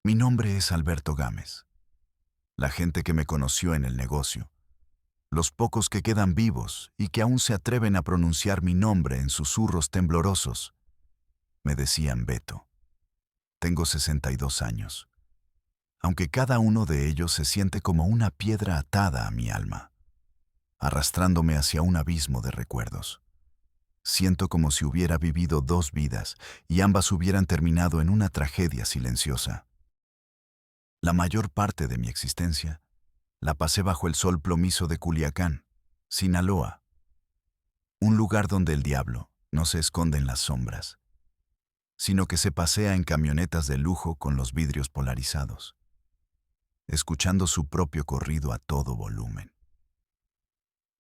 Mi nombre es Alberto Gámez. La gente que me conoció en el negocio, los pocos que quedan vivos y que aún se atreven a pronunciar mi nombre en susurros temblorosos, me decían Beto. Tengo 62 años, aunque cada uno de ellos se siente como una piedra atada a mi alma, arrastrándome hacia un abismo de recuerdos. Siento como si hubiera vivido dos vidas y ambas hubieran terminado en una tragedia silenciosa. La mayor parte de mi existencia la pasé bajo el sol plomizo de Culiacán, Sinaloa, un lugar donde el diablo no se esconde en las sombras, sino que se pasea en camionetas de lujo con los vidrios polarizados, escuchando su propio corrido a todo volumen.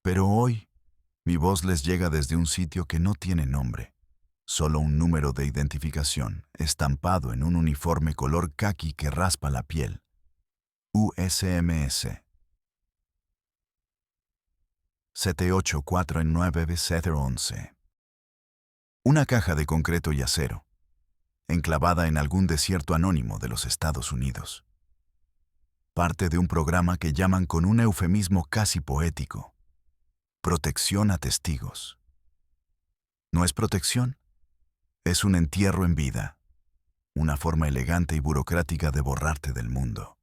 Pero hoy, mi voz les llega desde un sitio que no tiene nombre, solo un número de identificación estampado en un uniforme color caqui que raspa la piel. USMS 7849711. Una caja de concreto y acero, enclavada en algún desierto anónimo de los Estados Unidos. Parte de un programa que llaman con un eufemismo casi poético: protección a testigos. No es protección, es un entierro en vida, una forma elegante y burocrática de borrarte del mundo,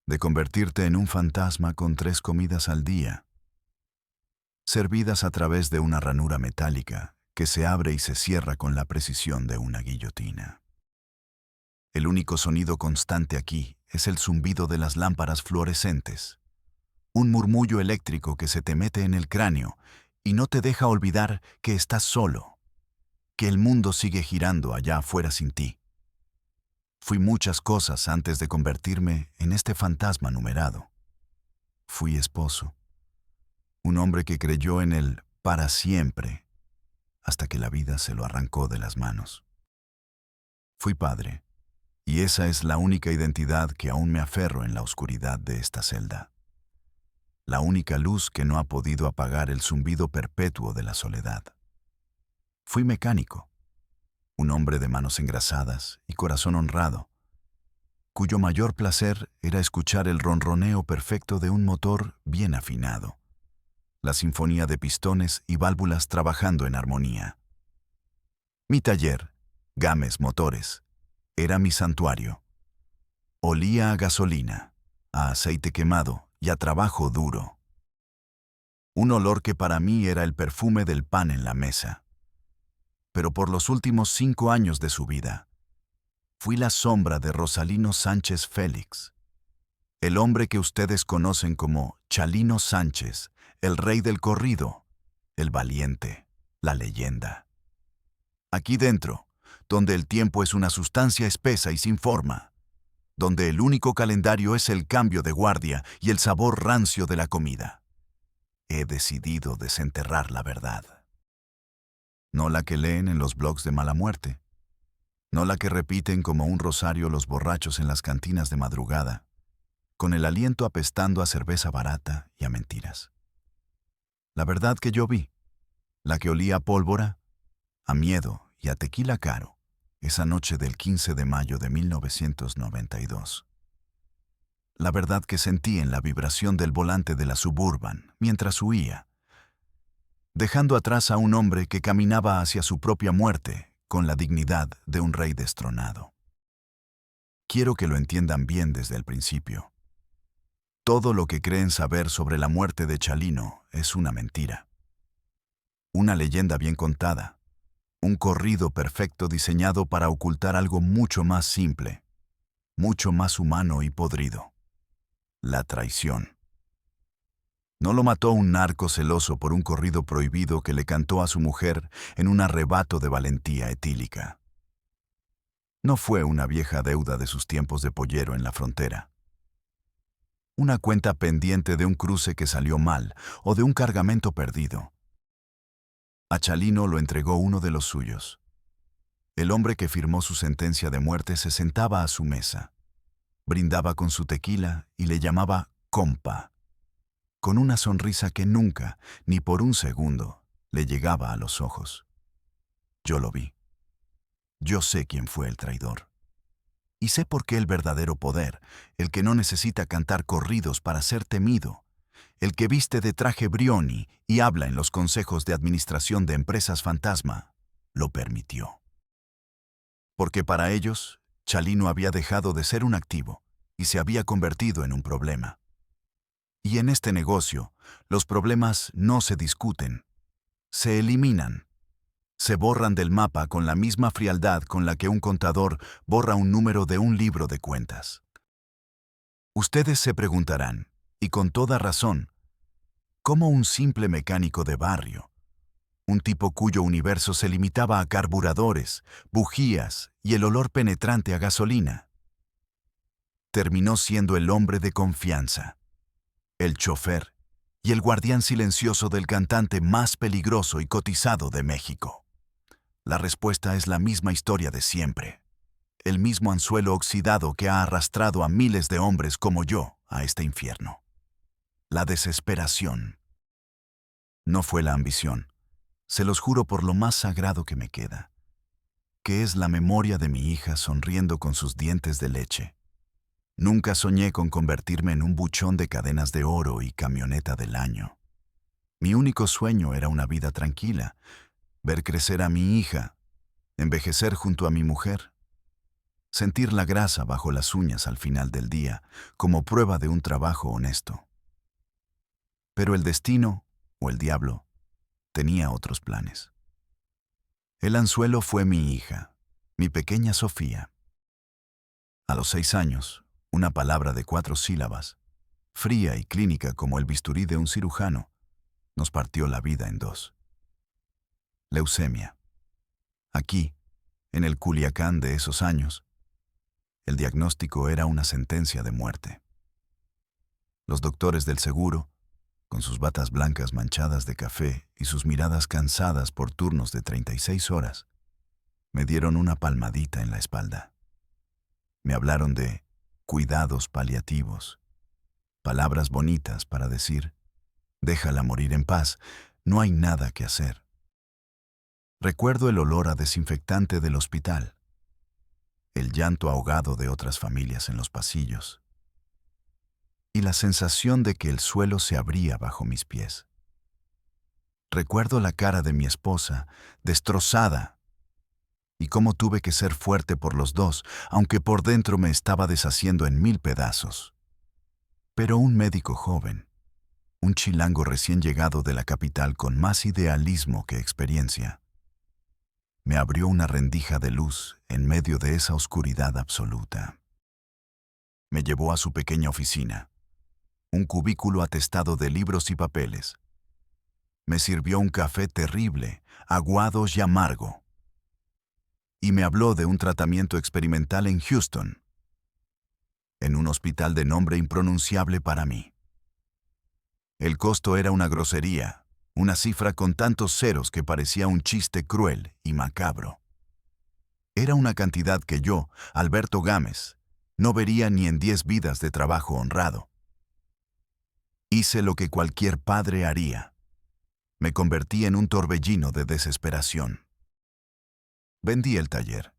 de convertirte en un fantasma con 3 comidas al día, servidas a través de una ranura metálica que se abre y se cierra con la precisión de una guillotina. El único sonido constante aquí es el zumbido de las lámparas fluorescentes, un murmullo eléctrico que se te mete en el cráneo y no te deja olvidar que estás solo, que el mundo sigue girando allá afuera sin ti. Fui muchas cosas antes de convertirme en este fantasma numerado. Fui esposo, un hombre que creyó en el para siempre, hasta que la vida se lo arrancó de las manos. Fui padre, y esa es la única identidad que aún me aferro en la oscuridad de esta celda. La única luz que no ha podido apagar el zumbido perpetuo de la soledad. Fui mecánico, un hombre de manos engrasadas y corazón honrado, cuyo mayor placer era escuchar el ronroneo perfecto de un motor bien afinado, la sinfonía de pistones y válvulas trabajando en armonía. Mi taller, Gámez Motores, era mi santuario. Olía a gasolina, a aceite quemado y a trabajo duro. Un olor que para mí era el perfume del pan en la mesa. Pero por los últimos 5 años de su vida, fui la sombra de Rosalino Sánchez Félix, el hombre que ustedes conocen como Chalino Sánchez, el rey del corrido, el valiente, la leyenda. Aquí dentro, donde el tiempo es una sustancia espesa y sin forma, donde el único calendario es el cambio de guardia y el sabor rancio de la comida, he decidido desenterrar la verdad. No la que leen en los blogs de mala muerte, no la que repiten como un rosario los borrachos en las cantinas de madrugada, con el aliento apestando a cerveza barata y a mentiras. La verdad que yo vi, la que olía a pólvora, a miedo y a tequila caro, esa noche del 15 de mayo de 1992. La verdad que sentí en la vibración del volante de la Suburban mientras huía, dejando atrás a un hombre que caminaba hacia su propia muerte con la dignidad de un rey destronado. Quiero que lo entiendan bien desde el principio. Todo lo que creen saber sobre la muerte de Chalino es una mentira. Una leyenda bien contada, un corrido perfecto diseñado para ocultar algo mucho más simple, mucho más humano y podrido: la traición. No lo mató un narco celoso por un corrido prohibido que le cantó a su mujer en un arrebato de valentía etílica. No fue una vieja deuda de sus tiempos de pollero en la frontera. Una cuenta pendiente de un cruce que salió mal o de un cargamento perdido. A Chalino lo entregó uno de los suyos. El hombre que firmó su sentencia de muerte se sentaba a su mesa, brindaba con su tequila y le llamaba compa, con una sonrisa que nunca, ni por un segundo, le llegaba a los ojos. Yo lo vi. Yo sé quién fue el traidor. Y sé por qué el verdadero poder, el que no necesita cantar corridos para ser temido, el que viste de traje Brioni y habla en los consejos de administración de empresas fantasma, lo permitió. Porque para ellos, Chalino había dejado de ser un activo y se había convertido en un problema. Y en este negocio, los problemas no se discuten, se eliminan, se borran del mapa con la misma frialdad con la que un contador borra un número de un libro de cuentas. Ustedes se preguntarán, y con toda razón, ¿cómo un simple mecánico de barrio, un tipo cuyo universo se limitaba a carburadores, bujías y el olor penetrante a gasolina, terminó siendo el hombre de confianza, el chofer y el guardián silencioso del cantante más peligroso y cotizado de México? La respuesta es la misma historia de siempre, el mismo anzuelo oxidado que ha arrastrado a miles de hombres como yo a este infierno. La desesperación. No fue la ambición, se los juro por lo más sagrado que me queda, que es la memoria de mi hija sonriendo con sus dientes de leche. Nunca soñé con convertirme en un buchón de cadenas de oro y camioneta del año. Mi único sueño era una vida tranquila, ver crecer a mi hija, envejecer junto a mi mujer, sentir la grasa bajo las uñas al final del día como prueba de un trabajo honesto. Pero el destino, o el diablo, tenía otros planes. El anzuelo fue mi hija, mi pequeña Sofía. A los 6 años, una palabra de 4 sílabas, fría y clínica como el bisturí de un cirujano, nos partió la vida en dos. Leucemia. Aquí, en el Culiacán de esos años, el diagnóstico era una sentencia de muerte. Los doctores del seguro, con sus batas blancas manchadas de café y sus miradas cansadas por turnos de 36 horas, me dieron una palmadita en la espalda. Me hablaron de cuidados paliativos, palabras bonitas para decir, déjala morir en paz, no hay nada que hacer. Recuerdo el olor a desinfectante del hospital, el llanto ahogado de otras familias en los pasillos y la sensación de que el suelo se abría bajo mis pies. Recuerdo la cara de mi esposa, destrozada, y cómo tuve que ser fuerte por los dos, aunque por dentro me estaba deshaciendo en 1000 pedazos. Pero un médico joven, un chilango recién llegado de la capital con más idealismo que experiencia, me abrió una rendija de luz en medio de esa oscuridad absoluta. Me llevó a su pequeña oficina, un cubículo atestado de libros y papeles. Me sirvió un café terrible, aguado y amargo. Y me habló de un tratamiento experimental en Houston, en un hospital de nombre impronunciable para mí. El costo era una grosería, una cifra con tantos ceros que parecía un chiste cruel y macabro. Era una cantidad que yo, Alberto Gámez, no vería ni en 10 vidas de trabajo honrado. Hice lo que cualquier padre haría. Me convertí en un torbellino de desesperación. Vendí el taller,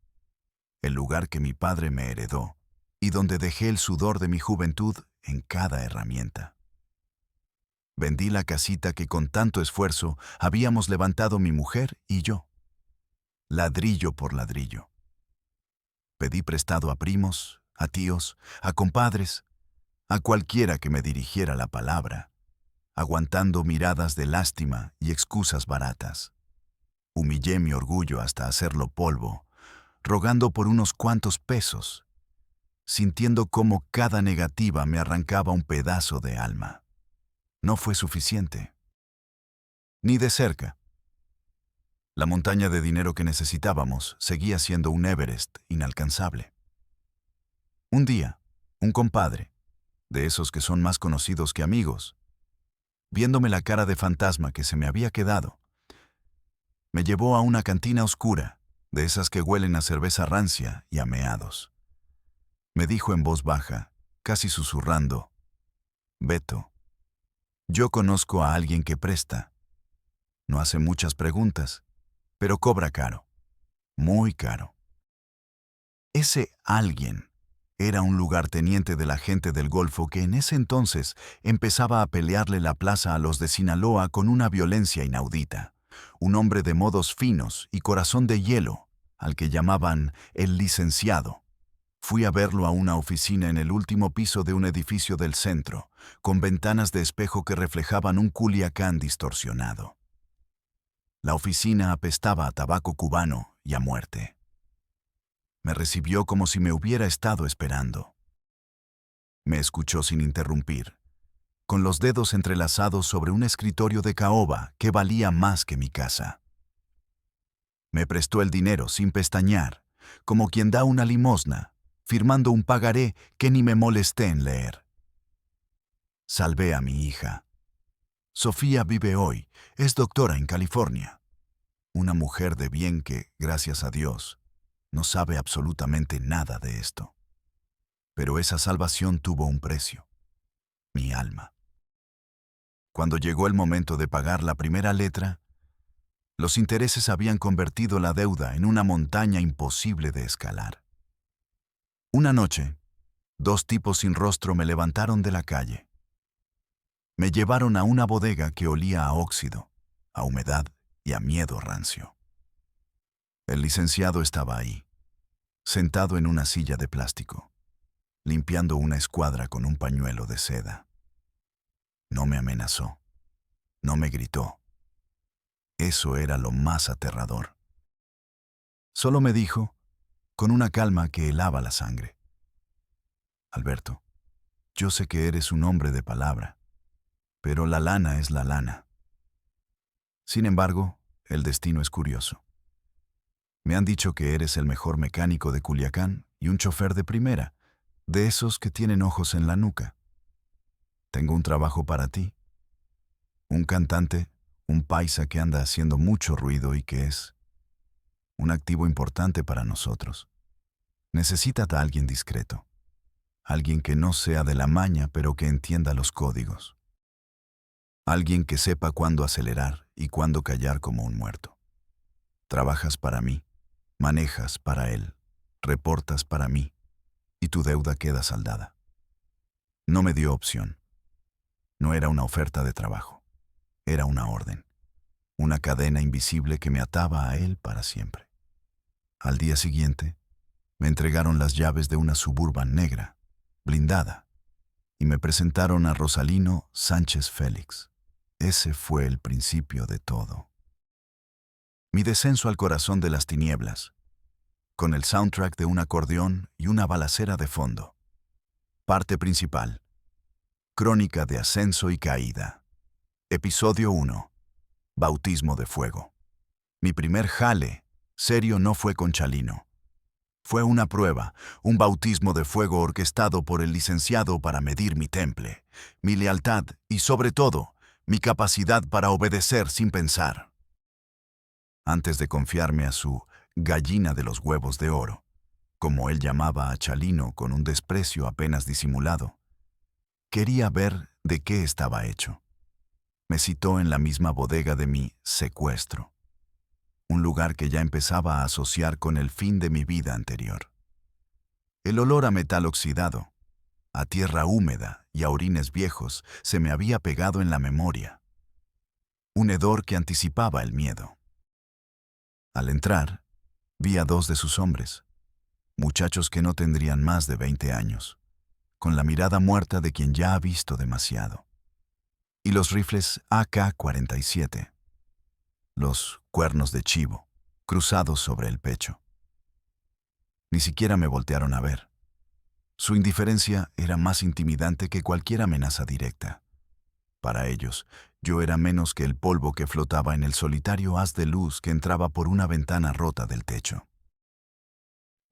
el lugar que mi padre me heredó y donde dejé el sudor de mi juventud en cada herramienta. Vendí la casita que con tanto esfuerzo habíamos levantado mi mujer y yo, ladrillo por ladrillo. Pedí prestado a primos, a tíos, a compadres, a cualquiera que me dirigiera la palabra, aguantando miradas de lástima y excusas baratas. Humillé mi orgullo hasta hacerlo polvo, rogando por unos cuantos pesos, sintiendo cómo cada negativa me arrancaba un pedazo de alma. No fue suficiente. Ni de cerca. La montaña de dinero que necesitábamos seguía siendo un Everest inalcanzable. Un día, un compadre, de esos que son más conocidos que amigos, viéndome la cara de fantasma que se me había quedado, me llevó a una cantina oscura, de esas que huelen a cerveza rancia y a meados. Me dijo en voz baja, casi susurrando, Beto, yo conozco a alguien que presta. No hace muchas preguntas, pero cobra caro, muy caro. Ese alguien Era un lugarteniente de la gente del Golfo que en ese entonces empezaba a pelearle la plaza a los de Sinaloa con una violencia inaudita. Un hombre de modos finos y corazón de hielo, al que llamaban el licenciado. Fui a verlo a una oficina en el último piso de un edificio del centro, con ventanas de espejo que reflejaban un Culiacán distorsionado. La oficina apestaba a tabaco cubano y a muerte. Me recibió como si me hubiera estado esperando. Me escuchó sin interrumpir, con los dedos entrelazados sobre un escritorio de caoba que valía más que mi casa. Me prestó el dinero sin pestañear, como quien da una limosna, firmando un pagaré que ni me molesté en leer. Salvé a mi hija. Sofía vive hoy, es doctora en California. Una mujer de bien que, gracias a Dios, no sabe absolutamente nada de esto. Pero esa salvación tuvo un precio: mi alma. Cuando llegó el momento de pagar la primera letra, los intereses habían convertido la deuda en una montaña imposible de escalar. Una noche, 2 tipos sin rostro me levantaron de la calle. Me llevaron a una bodega que olía a óxido, a humedad y a miedo rancio. El licenciado estaba ahí, sentado en una silla de plástico, limpiando una escuadra con un pañuelo de seda. No me amenazó, no me gritó. Eso era lo más aterrador. Solo me dijo, con una calma que helaba la sangre: Alberto, yo sé que eres un hombre de palabra, pero la lana es la lana. Sin embargo, el destino es curioso. Me han dicho que eres el mejor mecánico de Culiacán y un chofer de primera, de esos que tienen ojos en la nuca. Tengo un trabajo para ti. Un cantante, un paisa que anda haciendo mucho ruido y que es un activo importante para nosotros. Necesitas a alguien discreto, alguien que no sea de la maña pero que entienda los códigos. Alguien que sepa cuándo acelerar y cuándo callar como un muerto. Trabajas para mí, manejas para él, reportas para mí, y tu deuda queda saldada. No me dio opción. No era una oferta de trabajo. Era una orden. Una cadena invisible que me ataba a él para siempre. Al día siguiente, me entregaron las llaves de una Suburban negra, blindada, y me presentaron a Rosalino Sánchez Félix. Ese fue el principio de todo. Mi descenso al corazón de las tinieblas, con el soundtrack de un acordeón y una balacera de fondo. Parte principal. Crónica de ascenso y caída. Episodio 1. Bautismo de fuego. Mi primer jale serio no fue con Chalino. Fue una prueba, un bautismo de fuego orquestado por el licenciado para medir mi temple, mi lealtad y, sobre todo, mi capacidad para obedecer sin pensar. Antes de confiarme a su gallina de los huevos de oro, como él llamaba a Chalino con un desprecio apenas disimulado, quería ver de qué estaba hecho. Me citó en la misma bodega de mi secuestro, un lugar que ya empezaba a asociar con el fin de mi vida anterior. El olor a metal oxidado, a tierra húmeda y a orines viejos se me había pegado en la memoria. Un hedor que anticipaba el miedo. Al entrar, vi a 2 de sus hombres, muchachos que no tendrían más de 20 años, con la mirada muerta de quien ya ha visto demasiado. Y los rifles AK-47, los cuernos de chivo, cruzados sobre el pecho. Ni siquiera me voltearon a ver. Su indiferencia era más intimidante que cualquier amenaza directa. Para ellos, yo era menos que el polvo que flotaba en el solitario haz de luz que entraba por una ventana rota del techo.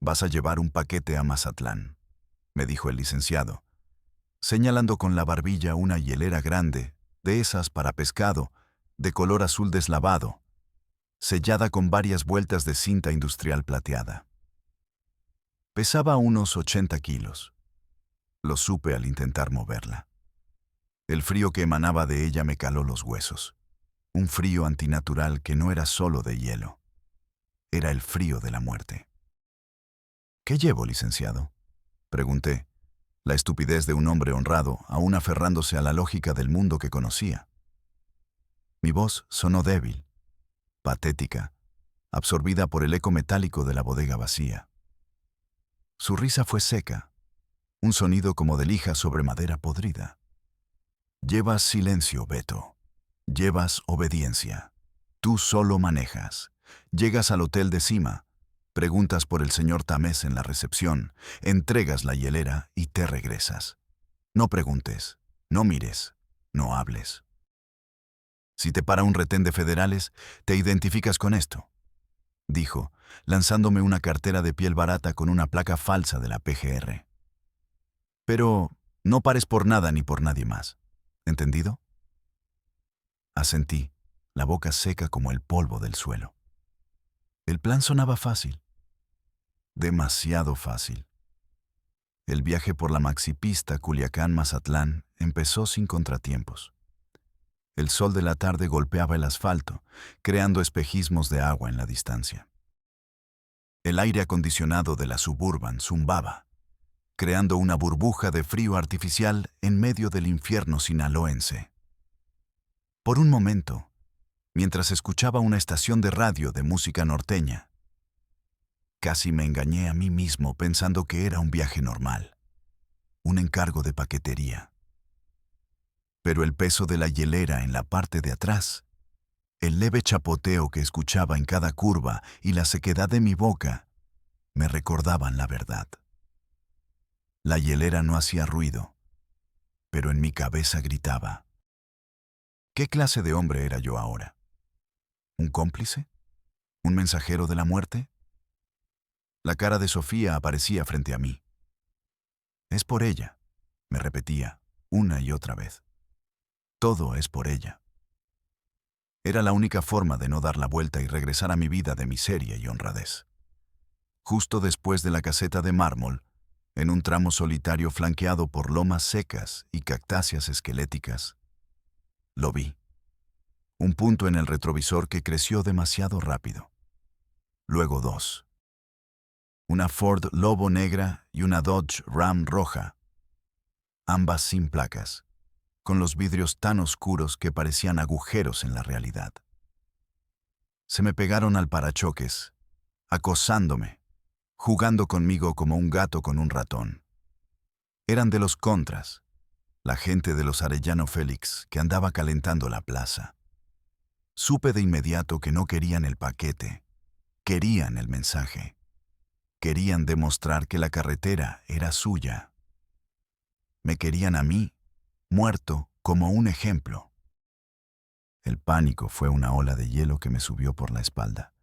«Vas a llevar un paquete a Mazatlán», me dijo el licenciado, señalando con la barbilla una hielera grande, de esas para pescado, de color azul deslavado, sellada con varias vueltas de cinta industrial plateada. Pesaba unos 80 kilos. Lo supe al intentar moverla. El frío que emanaba de ella me caló los huesos. Un frío antinatural que no era solo de hielo. Era el frío de la muerte. «¿Qué llevo, licenciado?», Pregunté, la estupidez de un hombre honrado, aún aferrándose a la lógica del mundo que conocía. Mi voz sonó débil, patética, absorbida por el eco metálico de la bodega vacía. Su risa fue seca, un sonido como de lija sobre madera podrida. Llevas silencio, Beto. Llevas obediencia. Tú solo manejas. Llegas al hotel de cima, preguntas por el señor Tamés en la recepción, entregas la hielera y te regresas. No preguntes, no mires, no hables. Si te para un retén de federales, te identificas con esto, dijo, lanzándome una cartera de piel barata con una placa falsa de la PGR. Pero no pares por nada ni por nadie más. ¿Entendido? Asentí, la boca seca como el polvo del suelo. El plan sonaba fácil. Demasiado fácil. El viaje por la maxipista Culiacán-Mazatlán empezó sin contratiempos. El sol de la tarde golpeaba el asfalto, creando espejismos de agua en la distancia. El aire acondicionado de la Suburban zumbaba, creando una burbuja de frío artificial en medio del infierno sinaloense. Por un momento, mientras escuchaba una estación de radio de música norteña, casi me engañé a mí mismo pensando que era un viaje normal, un encargo de paquetería. Pero el peso de la hielera en la parte de atrás, el leve chapoteo que escuchaba en cada curva y la sequedad de mi boca, me recordaban la verdad. La hielera no hacía ruido, pero en mi cabeza gritaba. ¿Qué clase de hombre era yo ahora? ¿Un cómplice? ¿Un mensajero de la muerte? La cara de Sofía aparecía frente a mí. Es por ella, me repetía, una y otra vez. Todo es por ella. Era la única forma de no dar la vuelta y regresar a mi vida de miseria y honradez. Justo después de la caseta de mármol, en un tramo solitario flanqueado por lomas secas y cactáceas esqueléticas, lo vi. Un punto en el retrovisor que creció demasiado rápido. Luego dos. Una Ford Lobo negra y una Dodge Ram roja, ambas sin placas, con los vidrios tan oscuros que parecían agujeros en la realidad. Se me pegaron al parachoques, acosándome, jugando conmigo como un gato con un ratón. Eran de los contras, la gente de los Arellano Félix que andaba calentando la plaza. Supe de inmediato que no querían el paquete, querían el mensaje. Querían demostrar que la carretera era suya. Me querían a mí, muerto, como un ejemplo. El pánico fue una ola de hielo que me subió por la espalda.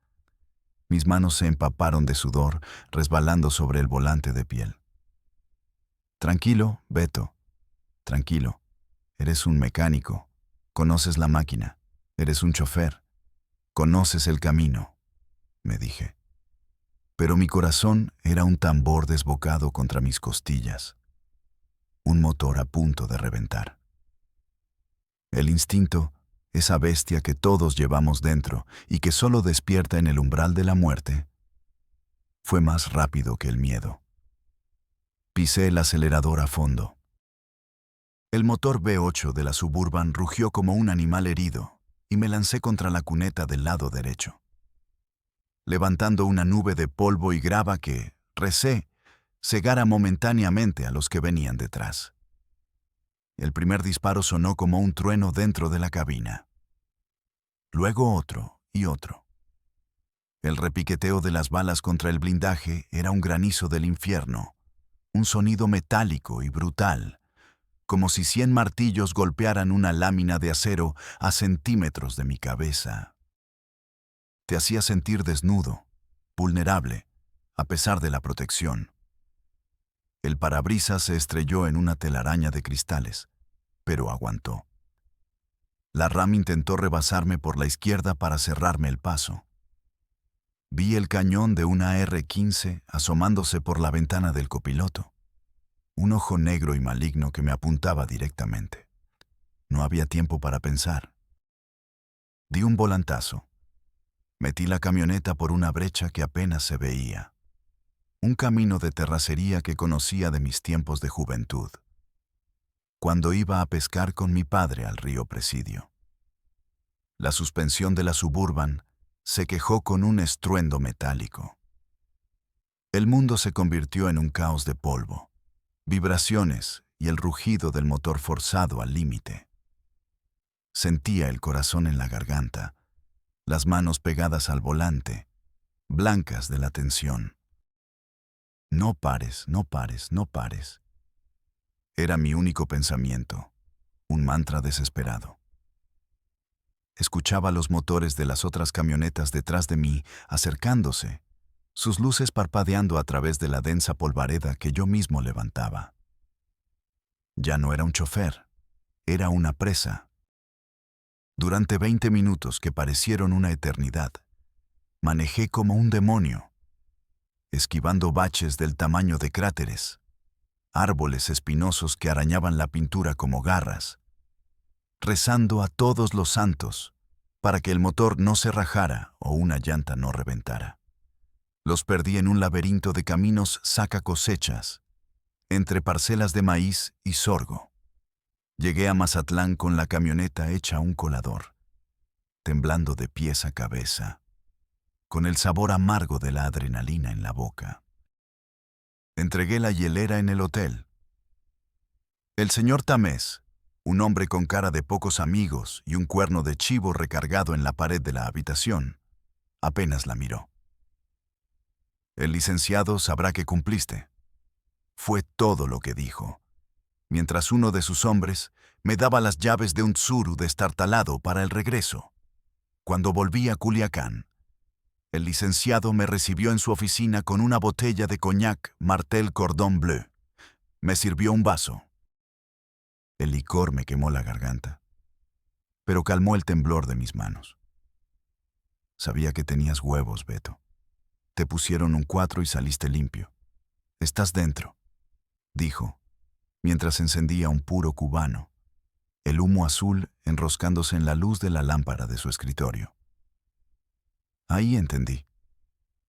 Mis manos se empaparon de sudor, resbalando sobre el volante de piel. Tranquilo, Beto. Tranquilo. Eres un mecánico. Conoces la máquina. Eres un chofer. Conoces el camino, me dije. Pero mi corazón era un tambor desbocado contra mis costillas. Un motor a punto de reventar. El instinto, esa bestia que todos llevamos dentro y que solo despierta en el umbral de la muerte, fue más rápido que el miedo. Pisé el acelerador a fondo. El motor V8 de la Suburban rugió como un animal herido y me lancé contra la cuneta del lado derecho, levantando una nube de polvo y grava que, recé, cegara momentáneamente a los que venían detrás. El primer disparo sonó como un trueno dentro de la cabina. Luego otro y otro. El repiqueteo de las balas contra el blindaje era un granizo del infierno, un sonido metálico y brutal, como si 100 martillos golpearan una lámina de acero a centímetros de mi cabeza. Te hacía sentir desnudo, vulnerable, a pesar de la protección. El parabrisas se estrelló en una telaraña de cristales, pero aguantó. La RAM intentó rebasarme por la izquierda para cerrarme el paso. Vi el cañón de una R-15 asomándose por la ventana del copiloto. Un ojo negro y maligno que me apuntaba directamente. No había tiempo para pensar. Di un volantazo. Metí la camioneta por una brecha que apenas se veía. un camino de terracería que conocía de mis tiempos de juventud, cuando iba a pescar con mi padre al río Presidio. La suspensión de la Suburban se quejó con un estruendo metálico. El mundo se convirtió en un caos de polvo, vibraciones y el rugido del motor forzado al límite. Sentía el corazón en la garganta, las manos pegadas al volante, blancas de la tensión. No pares, no pares, no pares. Era mi único pensamiento, un mantra desesperado. Escuchaba los motores de las otras camionetas detrás de mí acercándose, sus luces parpadeando a través de la densa polvareda que yo mismo levantaba. Ya no era un chofer, era una presa. Durante 20 minutos que parecieron una eternidad, manejé como un demonio, esquivando baches del tamaño de cráteres, árboles espinosos que arañaban la pintura como garras, rezando a todos los santos para que el motor no se rajara o una llanta no reventara. Los perdí en un laberinto de caminos saca cosechas, entre parcelas de maíz y sorgo. Llegué a Mazatlán con la camioneta hecha un colador, temblando de pies a cabeza, con el sabor amargo de la adrenalina en la boca. Entregué la hielera en el hotel. El señor Tamés, un hombre con cara de pocos amigos y un cuerno de chivo recargado en la pared de la habitación, apenas la miró. El licenciado sabrá que cumpliste. Fue todo lo que dijo, mientras uno de sus hombres me daba las llaves de un Tsuru destartalado para el regreso. Cuando volví a Culiacán, el licenciado me recibió en su oficina con una botella de coñac Martel Cordon Bleu. Me sirvió un vaso. El licor me quemó la garganta, pero calmó el temblor de mis manos. Sabía que tenías huevos, Beto. Te pusieron un 4 y saliste limpio. Estás dentro, dijo, mientras encendía un puro cubano, el humo azul enroscándose en la luz de la lámpara de su escritorio. Ahí entendí,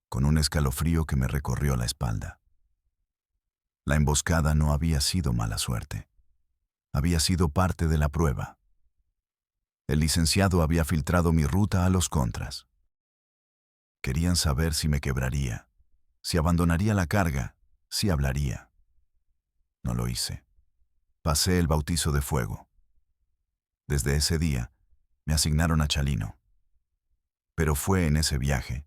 con un escalofrío que me recorrió la espalda. La emboscada no había sido mala suerte. Había sido parte de la prueba. El licenciado había filtrado mi ruta a los contras. Querían saber si me quebraría, si abandonaría la carga, si hablaría. No lo hice. Pasé el bautizo de fuego. Desde ese día, me asignaron a Chalino. Pero fue en ese viaje,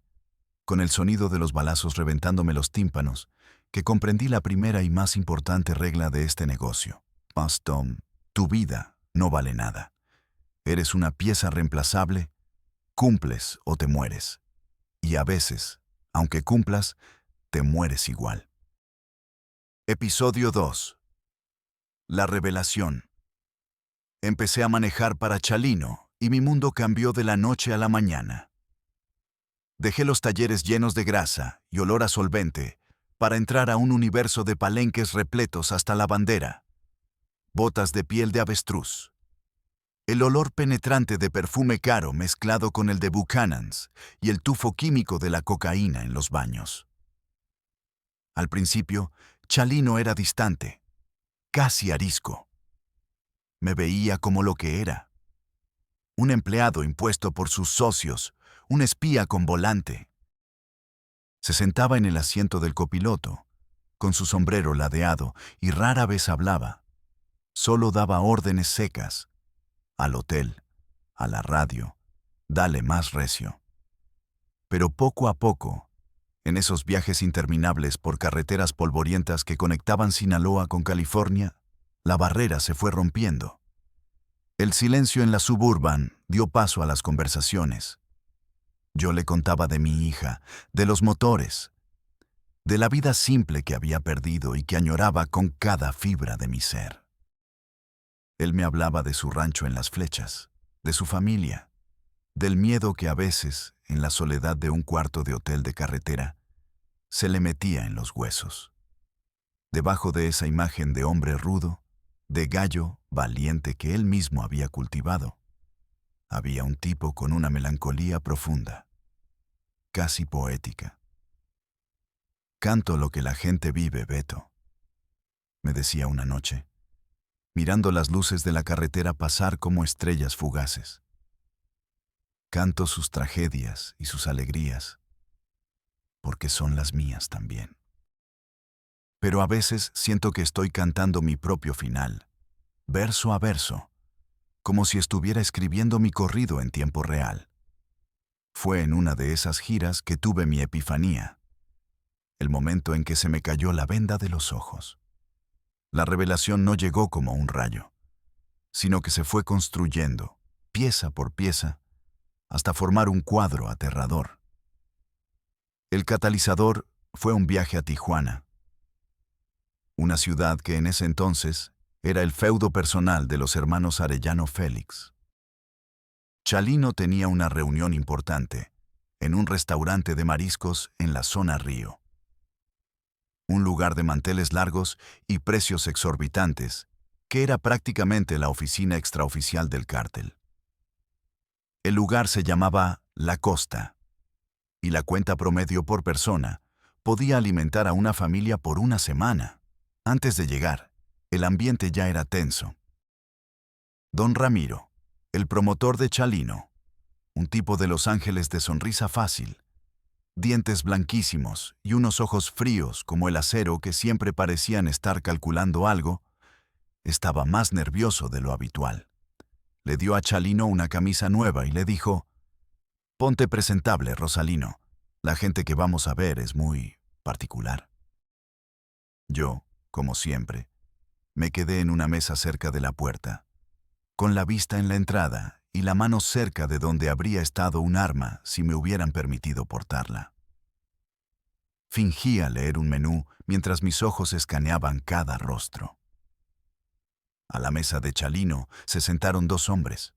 con el sonido de los balazos reventándome los tímpanos, que comprendí la primera y más importante regla de este negocio. Tom, tu vida no vale nada. Eres una pieza reemplazable, cumples o te mueres. Y a veces, aunque cumplas, te mueres igual. Episodio 2. La revelación. Empecé a manejar para Chalino y mi mundo cambió de la noche a la mañana. Dejé los talleres llenos de grasa y olor a solvente para entrar a un universo de palenques repletos hasta la bandera. Botas de piel de avestruz. El olor penetrante de perfume caro mezclado con el de Buchanan's y el tufo químico de la cocaína en los baños. Al principio, Chalino era distante, casi arisco. Me veía como lo que era. Un empleado impuesto por sus socios, un espía con volante. Se sentaba en el asiento del copiloto, con su sombrero ladeado, y rara vez hablaba. Solo daba órdenes secas. Al hotel, a la radio, dale más recio. Pero poco a poco, en esos viajes interminables por carreteras polvorientas que conectaban Sinaloa con California, la barrera se fue rompiendo. El silencio en la Suburban dio paso a las conversaciones. Yo le contaba de mi hija, de los motores, de la vida simple que había perdido y que añoraba con cada fibra de mi ser. Él me hablaba de su rancho en Las Flechas, de su familia, del miedo que a veces, en la soledad de un cuarto de hotel de carretera, se le metía en los huesos. Debajo de esa imagen de hombre rudo, de gallo valiente que él mismo había cultivado, había un tipo con una melancolía profunda, casi poética. Canto lo que la gente vive, Beto, me decía una noche, mirando las luces de la carretera pasar como estrellas fugaces. Canto sus tragedias y sus alegrías, porque son las mías también. Pero a veces siento que estoy cantando mi propio final, verso a verso, como si estuviera escribiendo mi corrido en tiempo real. Fue en una de esas giras que tuve mi epifanía, el momento en que se me cayó la venda de los ojos. La revelación no llegó como un rayo, sino que se fue construyendo, pieza por pieza, hasta formar un cuadro aterrador. El catalizador fue un viaje a Tijuana, una ciudad que en ese entonces era el feudo personal de los hermanos Arellano Félix. Chalino tenía una reunión importante en un restaurante de mariscos en la zona Río. Un lugar de manteles largos y precios exorbitantes, que era prácticamente la oficina extraoficial del cártel. El lugar se llamaba La Costa, y la cuenta promedio por persona podía alimentar a una familia por una semana. Antes de llegar, el ambiente ya era tenso. Don Ramiro, el promotor de Chalino, un tipo de Los Ángeles de sonrisa fácil, dientes blanquísimos y unos ojos fríos como el acero que siempre parecían estar calculando algo, estaba más nervioso de lo habitual. Le dio a Chalino una camisa nueva y le dijo: «Ponte presentable, Rosalino. La gente que vamos a ver es muy particular». Yo, como siempre, me quedé en una mesa cerca de la puerta, con la vista en la entrada y la mano cerca de donde habría estado un arma si me hubieran permitido portarla. Fingía leer un menú mientras mis ojos escaneaban cada rostro. A la mesa de Chalino se sentaron dos hombres.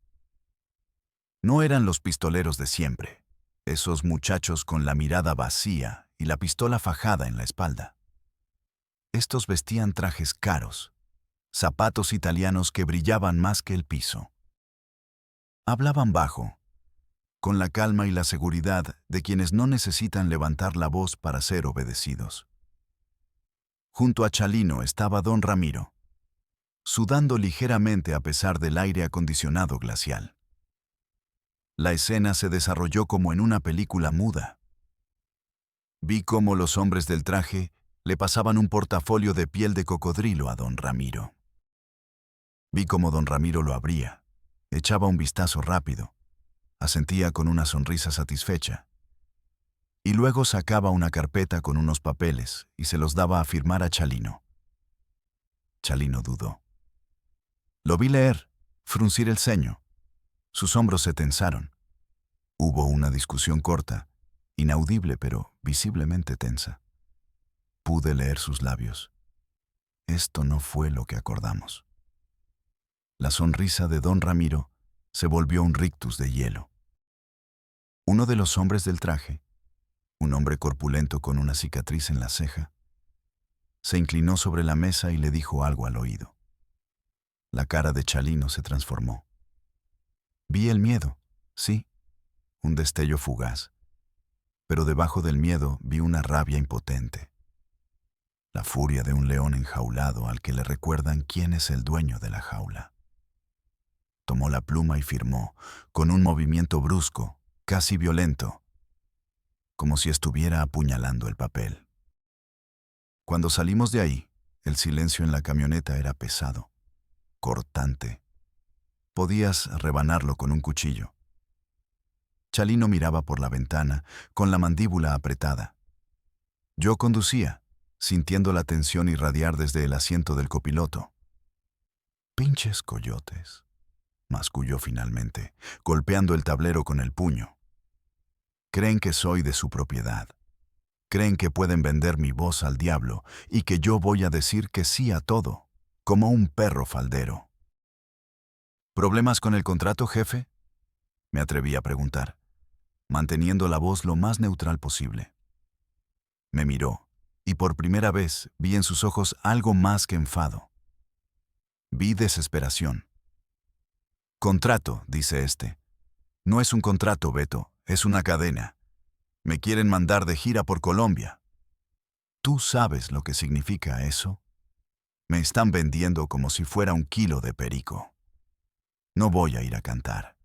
No eran los pistoleros de siempre, esos muchachos con la mirada vacía y la pistola fajada en la espalda. Estos vestían trajes caros, zapatos italianos que brillaban más que el piso. Hablaban bajo, con la calma y la seguridad de quienes no necesitan levantar la voz para ser obedecidos. Junto a Chalino estaba don Ramiro, sudando ligeramente a pesar del aire acondicionado glacial. La escena se desarrolló como en una película muda. Vi cómo los hombres del traje le pasaban un portafolio de piel de cocodrilo a don Ramiro. Vi cómo don Ramiro lo abría, echaba un vistazo rápido, asentía con una sonrisa satisfecha, y luego sacaba una carpeta con unos papeles y se los daba a firmar a Chalino. Chalino dudó. Lo vi leer, fruncir el ceño. Sus hombros se tensaron. Hubo una discusión corta, inaudible pero visiblemente tensa. Pude leer sus labios. Esto no fue lo que acordamos. La sonrisa de don Ramiro se volvió un rictus de hielo. Uno de los hombres del traje, un hombre corpulento con una cicatriz en la ceja, se inclinó sobre la mesa y le dijo algo al oído. La cara de Chalino se transformó. Vi el miedo, sí, un destello fugaz, pero debajo del miedo vi una rabia impotente. La furia de un león enjaulado al que le recuerdan quién es el dueño de la jaula. Tomó la pluma y firmó, con un movimiento brusco, casi violento, como si estuviera apuñalando el papel. Cuando salimos de ahí, el silencio en la camioneta era pesado, cortante. Podías rebanarlo con un cuchillo. Chalino miraba por la ventana, con la mandíbula apretada. Yo conducía, sintiendo la tensión irradiar desde el asiento del copiloto. «Pinches coyotes», masculló finalmente, golpeando el tablero con el puño. «Creen que soy de su propiedad. Creen que pueden vender mi voz al diablo y que yo voy a decir que sí a todo, como un perro faldero». «¿Problemas con el contrato, jefe?», me atreví a preguntar, manteniendo la voz lo más neutral posible. Me miró, y por primera vez vi en sus ojos algo más que enfado. Vi desesperación. «Contrato», dice este. «No es un contrato, Beto, es una cadena. Me quieren mandar de gira por Colombia». ¿Tú sabes lo que significa eso? Me están vendiendo como si fuera un kilo de perico. No voy a ir a cantar.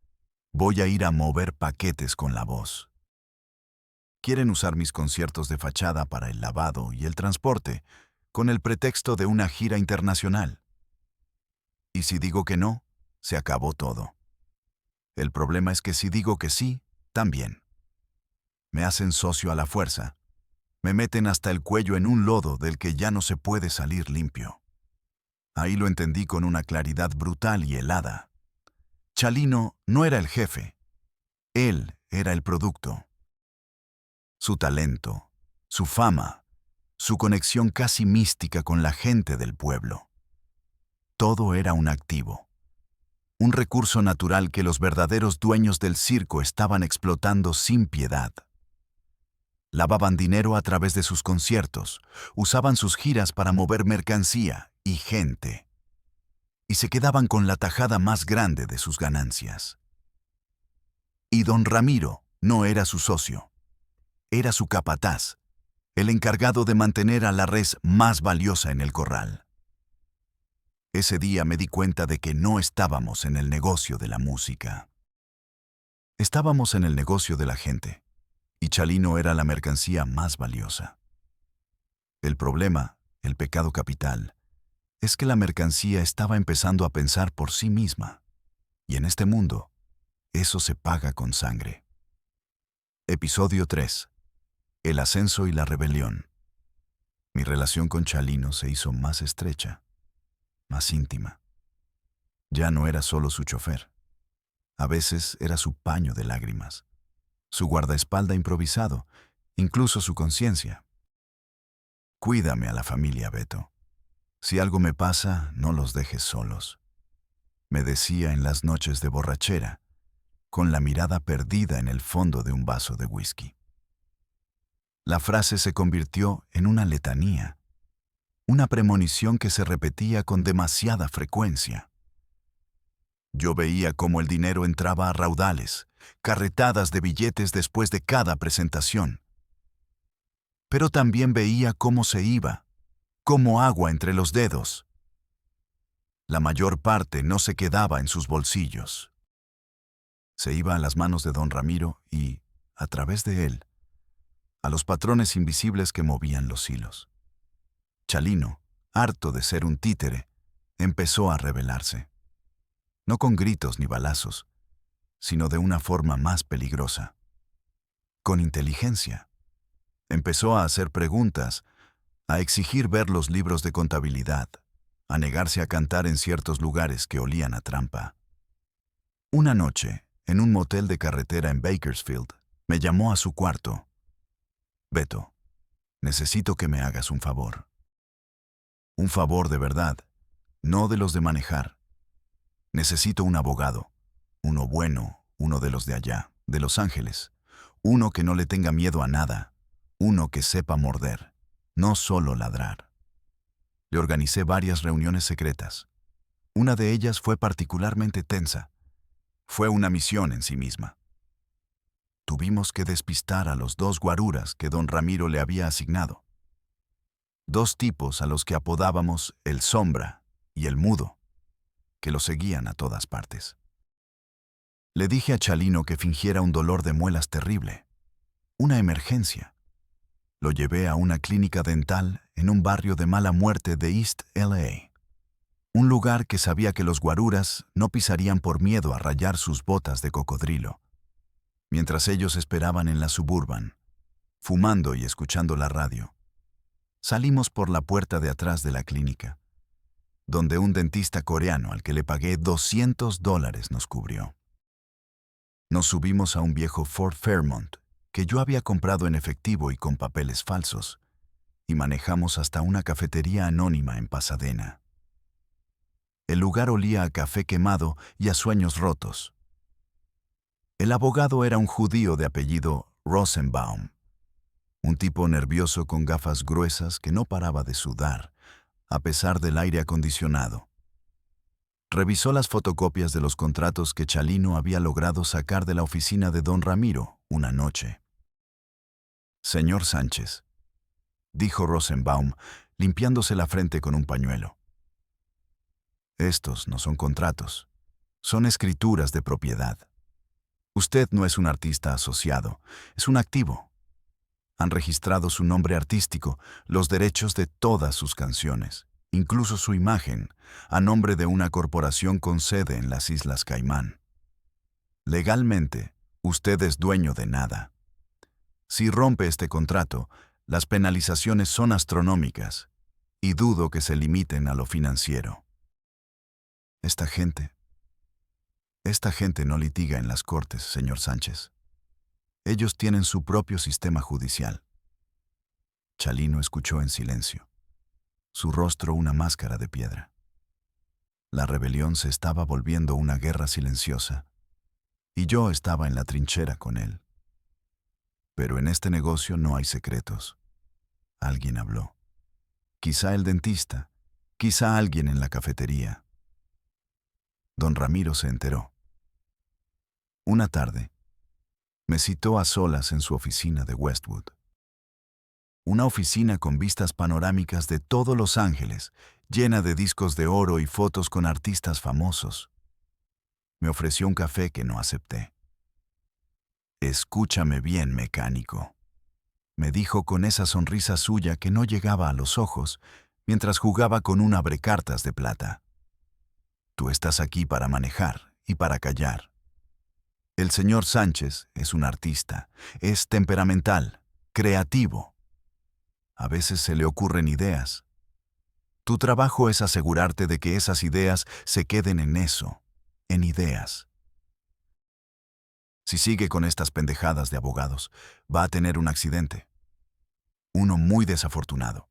Voy a ir a mover paquetes con la voz. Quieren usar mis conciertos de fachada para el lavado y el transporte, con el pretexto de una gira internacional. Y si digo que no, se acabó todo. El problema es que si digo que sí, también. Me hacen socio a la fuerza. Me meten hasta el cuello en un lodo del que ya no se puede salir limpio. Ahí lo entendí con una claridad brutal y helada. Chalino no era el jefe. Él era el producto. Su talento, su fama, su conexión casi mística con la gente del pueblo. Todo era un activo. Un recurso natural que los verdaderos dueños del circo estaban explotando sin piedad. Lavaban dinero a través de sus conciertos, usaban sus giras para mover mercancía y gente, y se quedaban con la tajada más grande de sus ganancias. Y don Ramiro no era su socio, era su capataz, el encargado de mantener a la res más valiosa en el corral. Ese día me di cuenta de que no estábamos en el negocio de la música. Estábamos en el negocio de la gente, y Chalino era la mercancía más valiosa. El problema, el pecado capital, es que la mercancía estaba empezando a pensar por sí misma, y en este mundo, eso se paga con sangre. Episodio 3. El ascenso y la rebelión. Mi relación con Chalino se hizo más estrecha, más íntima. Ya no era solo su chofer. A veces era su paño de lágrimas, su guardaespalda improvisado, incluso su conciencia. Cuídame a la familia, Beto. Si algo me pasa, no los dejes solos. Me decía en las noches de borrachera, con la mirada perdida en el fondo de un vaso de whisky. La frase se convirtió en una letanía, una premonición que se repetía con demasiada frecuencia. Yo veía cómo el dinero entraba a raudales, carretadas de billetes después de cada presentación. Pero también veía cómo se iba, como agua entre los dedos. La mayor parte no se quedaba en sus bolsillos. Se iba a las manos de don Ramiro y, a través de él, a los patrones invisibles que movían los hilos. Chalino, harto de ser un títere, empezó a rebelarse. No con gritos ni balazos, sino de una forma más peligrosa. Con inteligencia. Empezó a hacer preguntas, a exigir ver los libros de contabilidad, a negarse a cantar en ciertos lugares que olían a trampa. Una noche, en un motel de carretera en Bakersfield, me llamó a su cuarto. Beto, necesito que me hagas un favor. Un favor de verdad, no de los de manejar. Necesito un abogado, uno bueno, uno de los de allá, de Los Ángeles, uno que no le tenga miedo a nada, uno que sepa morder, no solo ladrar. Le organicé varias reuniones secretas. Una de ellas fue particularmente tensa. Fue una misión en sí misma. Tuvimos que despistar a los 2 guaruras que don Ramiro le había asignado. 2 tipos a los que apodábamos el Sombra y el Mudo, que lo seguían a todas partes. Le dije a Chalino que fingiera un dolor de muelas terrible, una emergencia. Lo llevé a una clínica dental en un barrio de mala muerte de East LA, un lugar que sabía que los guaruras no pisarían por miedo a rayar sus botas de cocodrilo, mientras ellos esperaban en la Suburban, fumando y escuchando la radio. Salimos por la puerta de atrás de la clínica, donde un dentista coreano al que le pagué $200 nos cubrió. Nos subimos a un viejo Ford Fairmont que yo había comprado en efectivo y con papeles falsos, y manejamos hasta una cafetería anónima en Pasadena. El lugar olía a café quemado y a sueños rotos. El abogado era un judío de apellido Rosenbaum, un tipo nervioso con gafas gruesas que no paraba de sudar, a pesar del aire acondicionado. Revisó las fotocopias de los contratos que Chalino había logrado sacar de la oficina de don Ramiro una noche. Señor Sánchez, dijo Rosenbaum, limpiándose la frente con un pañuelo. Estos no son contratos, son escrituras de propiedad. Usted no es un artista asociado, es un activo. Han registrado su nombre artístico, los derechos de todas sus canciones, incluso su imagen, a nombre de una corporación con sede en las Islas Caimán. Legalmente, usted es dueño de nada. Si rompe este contrato, las penalizaciones son astronómicas, y dudo que se limiten a lo financiero. Esta gente no litiga en las cortes, señor Sánchez. Ellos tienen su propio sistema judicial. Chalino escuchó en silencio, su rostro una máscara de piedra. La rebelión se estaba volviendo una guerra silenciosa, y yo estaba en la trinchera con él. Pero en este negocio no hay secretos. Alguien habló. Quizá el dentista, quizá alguien en la cafetería. Don Ramiro se enteró. Una tarde, me citó a solas en su oficina de Westwood. Una oficina con vistas panorámicas de todo Los Ángeles, llena de discos de oro y fotos con artistas famosos. Me ofreció un café que no acepté. «Escúchame bien, mecánico», me dijo con esa sonrisa suya que no llegaba a los ojos mientras jugaba con un abrecartas de plata. «Tú estás aquí para manejar y para callar. El señor Sánchez es un artista, es temperamental, creativo. A veces se le ocurren ideas. Tu trabajo es asegurarte de que esas ideas se queden en eso, en ideas. Si sigue con estas pendejadas de abogados, va a tener un accidente. Uno muy desafortunado.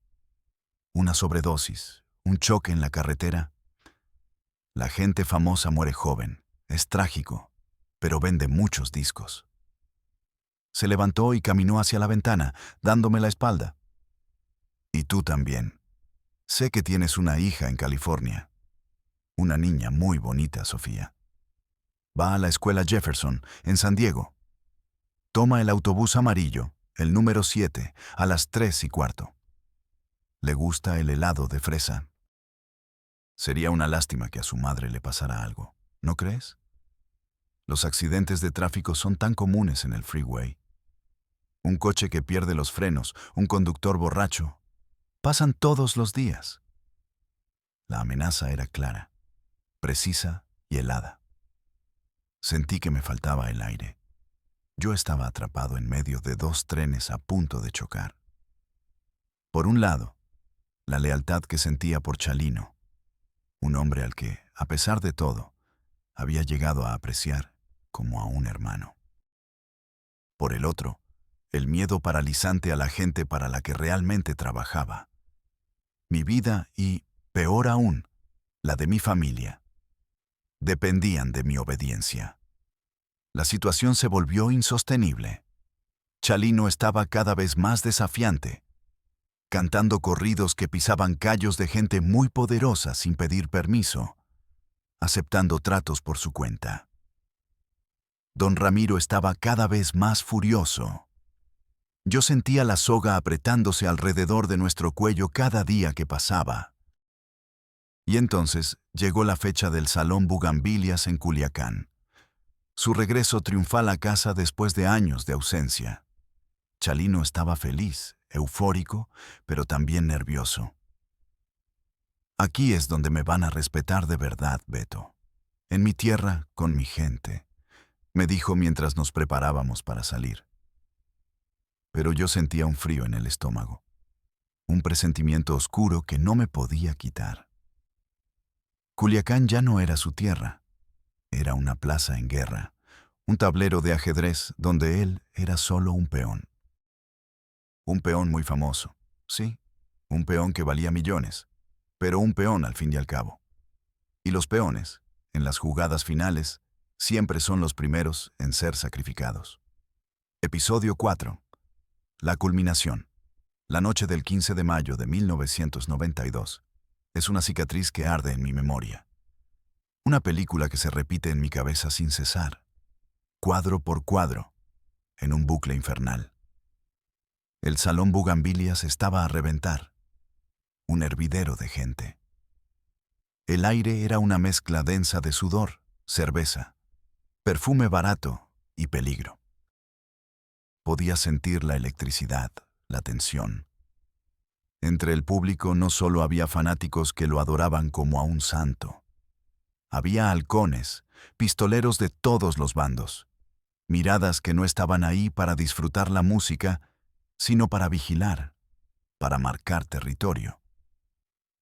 Una sobredosis, un choque en la carretera. La gente famosa muere joven, es trágico, pero vende muchos discos». Se levantó y caminó hacia la ventana, dándome la espalda. «Y tú también. Sé que tienes una hija en California. Una niña muy bonita, Sofía. Va a la escuela Jefferson, en San Diego. Toma el autobús amarillo, el número 7, a las 3:15. Le gusta el helado de fresa. Sería una lástima que a su madre le pasara algo, ¿no crees? Los accidentes de tráfico son tan comunes en el freeway. Un coche que pierde los frenos, un conductor borracho. Pasan todos los días». La amenaza era clara, precisa y helada. Sentí que me faltaba el aire. Yo estaba atrapado en medio de dos trenes a punto de chocar. Por un lado, la lealtad que sentía por Chalino, un hombre al que, a pesar de todo, había llegado a apreciar como a un hermano. Por el otro, el miedo paralizante a la gente para la que realmente trabajaba. Mi vida y, peor aún, la de mi familia, dependían de mi obediencia. La situación se volvió insostenible. Chalino estaba cada vez más desafiante, cantando corridos que pisaban callos de gente muy poderosa sin pedir permiso, aceptando tratos por su cuenta. Don Ramiro estaba cada vez más furioso. Yo sentía la soga apretándose alrededor de nuestro cuello cada día que pasaba. Y entonces llegó la fecha del Salón Bugambilias en Culiacán. Su regreso triunfal a casa después de años de ausencia. Chalino estaba feliz, eufórico, pero también nervioso. «Aquí es donde me van a respetar de verdad, Beto. En mi tierra, con mi gente», me dijo mientras nos preparábamos para salir. Pero yo sentía un frío en el estómago, un presentimiento oscuro que no me podía quitar. Culiacán ya no era su tierra, era una plaza en guerra, un tablero de ajedrez donde él era solo un peón. Un peón muy famoso, sí, un peón que valía millones, pero un peón al fin y al cabo. Y los peones, en las jugadas finales, siempre son los primeros en ser sacrificados. Episodio 4. La culminación. La noche del 15 de mayo de 1992. Es una cicatriz que arde en mi memoria. Una película que se repite en mi cabeza sin cesar, cuadro por cuadro, en un bucle infernal. El salón Bugambilias estaba a reventar, un hervidero de gente. El aire era una mezcla densa de sudor, cerveza, perfume barato y peligro. Podía sentir la electricidad, la tensión. Entre el público no solo había fanáticos que lo adoraban como a un santo. Había halcones, pistoleros de todos los bandos, miradas que no estaban ahí para disfrutar la música, sino para vigilar, para marcar territorio.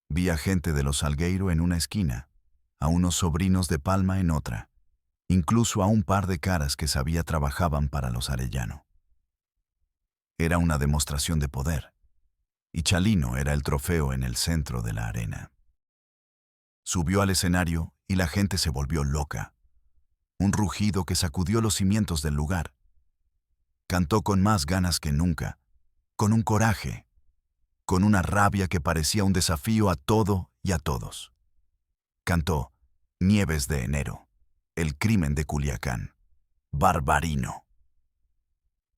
Vi a gente de los Salgueiro en una esquina, a unos sobrinos de Palma en otra, incluso a un par de caras que sabía trabajaban para los Arellano. Era una demostración de poder, y Chalino era el trofeo en el centro de la arena. Subió al escenario y la gente se volvió loca. Un rugido que sacudió los cimientos del lugar. Cantó con más ganas que nunca, con un coraje, con una rabia que parecía un desafío a todo y a todos. Cantó Nieves de enero, El crimen de Culiacán, Barbarino.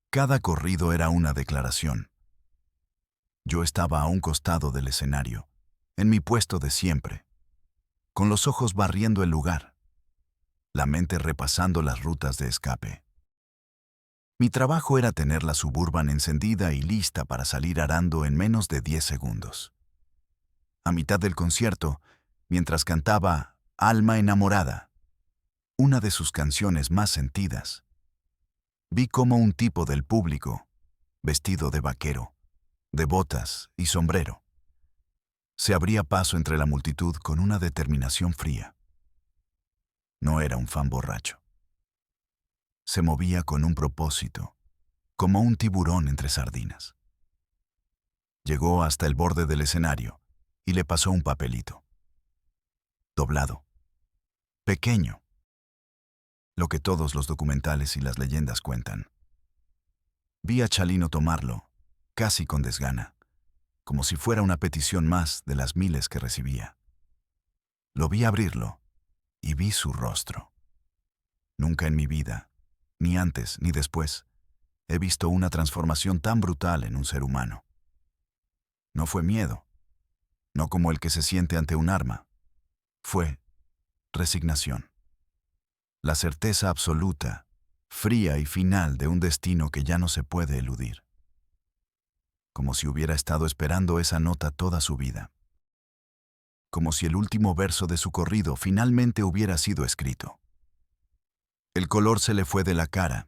Cada corrido era una declaración. Yo estaba a un costado del escenario, en mi puesto de siempre, con los ojos barriendo el lugar, la mente repasando las rutas de escape. Mi trabajo era tener la Suburban encendida y lista para salir arando en menos de 10 segundos. A mitad del concierto, mientras cantaba Alma enamorada, una de sus canciones más sentidas, vi cómo un tipo del público, vestido de vaquero, de botas y sombrero, se abría paso entre la multitud con una determinación fría. No era un fan borracho. Se movía con un propósito, como un tiburón entre sardinas. Llegó hasta el borde del escenario y le pasó un papelito. Doblado. Pequeño. Lo que todos los documentales y las leyendas cuentan. Vi a Chalino tomarlo, casi con desgana, como si fuera una petición más de las miles que recibía. Lo vi abrirlo y vi su rostro. Nunca en mi vida, ni antes ni después, he visto una transformación tan brutal en un ser humano. No fue miedo, no como el que se siente ante un arma. Fue resignación. La certeza absoluta, fría y final de un destino que ya no se puede eludir. Como si hubiera estado esperando esa nota toda su vida. Como si el último verso de su corrido finalmente hubiera sido escrito. El color se le fue de la cara,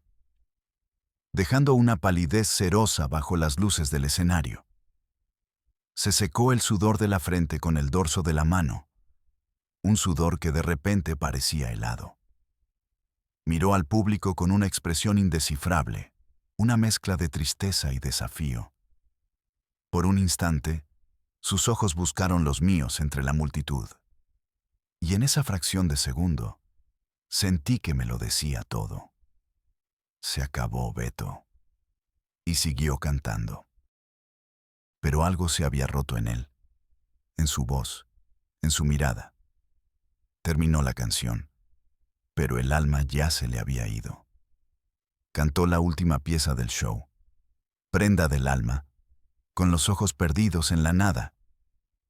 dejando una palidez cerosa bajo las luces del escenario. Se secó el sudor de la frente con el dorso de la mano, un sudor que de repente parecía helado. Miró al público con una expresión indescifrable, una mezcla de tristeza y desafío. Por un instante, sus ojos buscaron los míos entre la multitud. Y en esa fracción de segundo, sentí que me lo decía todo. Se acabó, Beto. Y siguió cantando. Pero algo se había roto en él, en su voz, en su mirada. Terminó la canción, pero el alma ya se le había ido. Cantó la última pieza del show, Prenda del alma, con los ojos perdidos en la nada,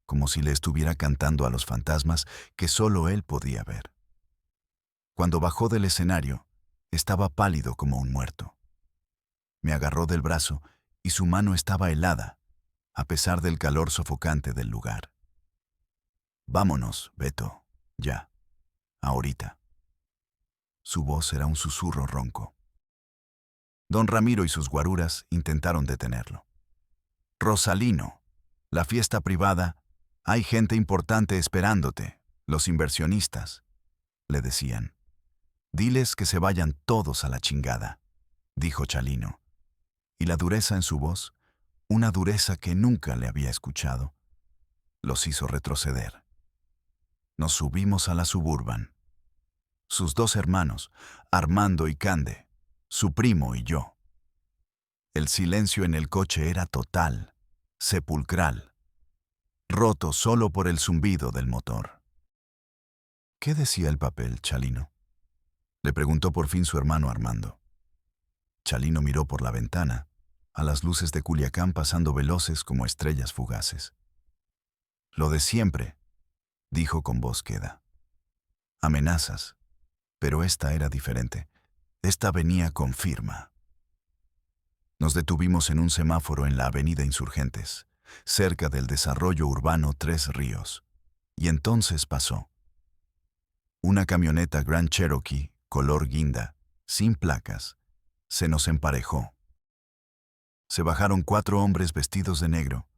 como si le estuviera cantando a los fantasmas que solo él podía ver. Cuando bajó del escenario, estaba pálido como un muerto. Me agarró del brazo y su mano estaba helada, a pesar del calor sofocante del lugar. Vámonos, Beto, ya, ahorita. Su voz era un susurro ronco. Don Ramiro y sus guaruras intentaron detenerlo. Rosalino, la fiesta privada, hay gente importante esperándote, los inversionistas, le decían. Diles que se vayan todos a la chingada, dijo Chalino. Y la dureza en su voz, una dureza que nunca le había escuchado, los hizo retroceder. Nos subimos a la Suburban. Sus dos hermanos, Armando y Cande, su primo y yo. El silencio en el coche era total, sepulcral, roto solo por el zumbido del motor. ¿Qué decía el papel, Chalino?, le preguntó por fin su hermano Armando. Chalino miró por la ventana, a las luces de Culiacán pasando veloces como estrellas fugaces. Lo de siempre, dijo con voz queda. Amenazas, pero esta era diferente. Esta venía con firma. Nos detuvimos en un semáforo en la avenida Insurgentes, cerca del desarrollo urbano Tres Ríos. Y entonces pasó. Una camioneta Grand Cherokee, color guinda, sin placas, se nos emparejó. Se bajaron 4 hombres vestidos de negro,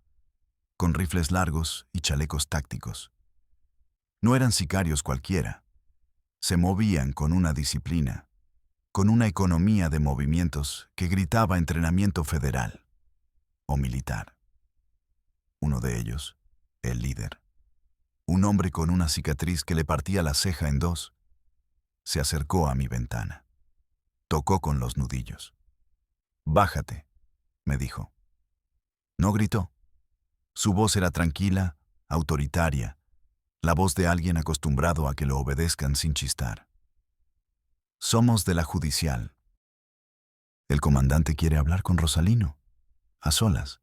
con rifles largos y chalecos tácticos. No eran sicarios cualquiera. Se movían con una disciplina, con una economía de movimientos que gritaba entrenamiento federal o militar. Uno de ellos, el líder, un hombre con una cicatriz que le partía la ceja en 2, se acercó a mi ventana. Tocó con los nudillos. «Bájate», me dijo. No gritó. Su voz era tranquila, autoritaria, la voz de alguien acostumbrado a que lo obedezcan sin chistar. «Somos de la judicial. El comandante quiere hablar con Rosalino, a solas».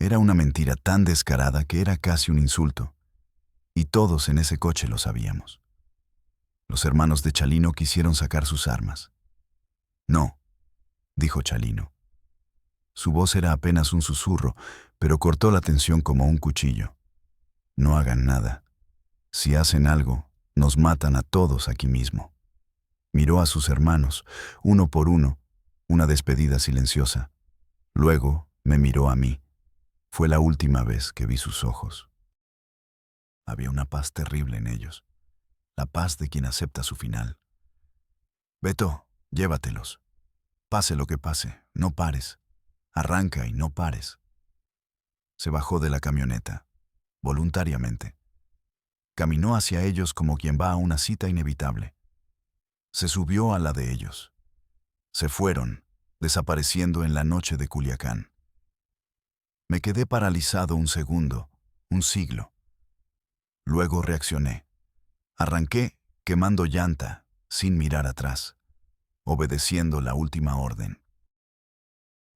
Era una mentira tan descarada que era casi un insulto, y todos en ese coche lo sabíamos. Los hermanos de Chalino quisieron sacar sus armas. «No», dijo Chalino. Su voz era apenas un susurro, pero cortó la tensión como un cuchillo. «No hagan nada. Si hacen algo, nos matan a todos aquí mismo». Miró a sus hermanos, uno por uno, una despedida silenciosa. Luego me miró a mí. Fue la última vez que vi sus ojos. Había una paz terrible en ellos, la paz de quien acepta su final. «Beto, llévatelos. Pase lo que pase, no pares. Arranca y no pares». Se bajó de la camioneta, voluntariamente. Caminó hacia ellos como quien va a una cita inevitable. Se subió a la de ellos. Se fueron, desapareciendo en la noche de Culiacán. Me quedé paralizado un segundo, un siglo. Luego reaccioné. Arranqué, quemando llanta, sin mirar atrás, obedeciendo la última orden.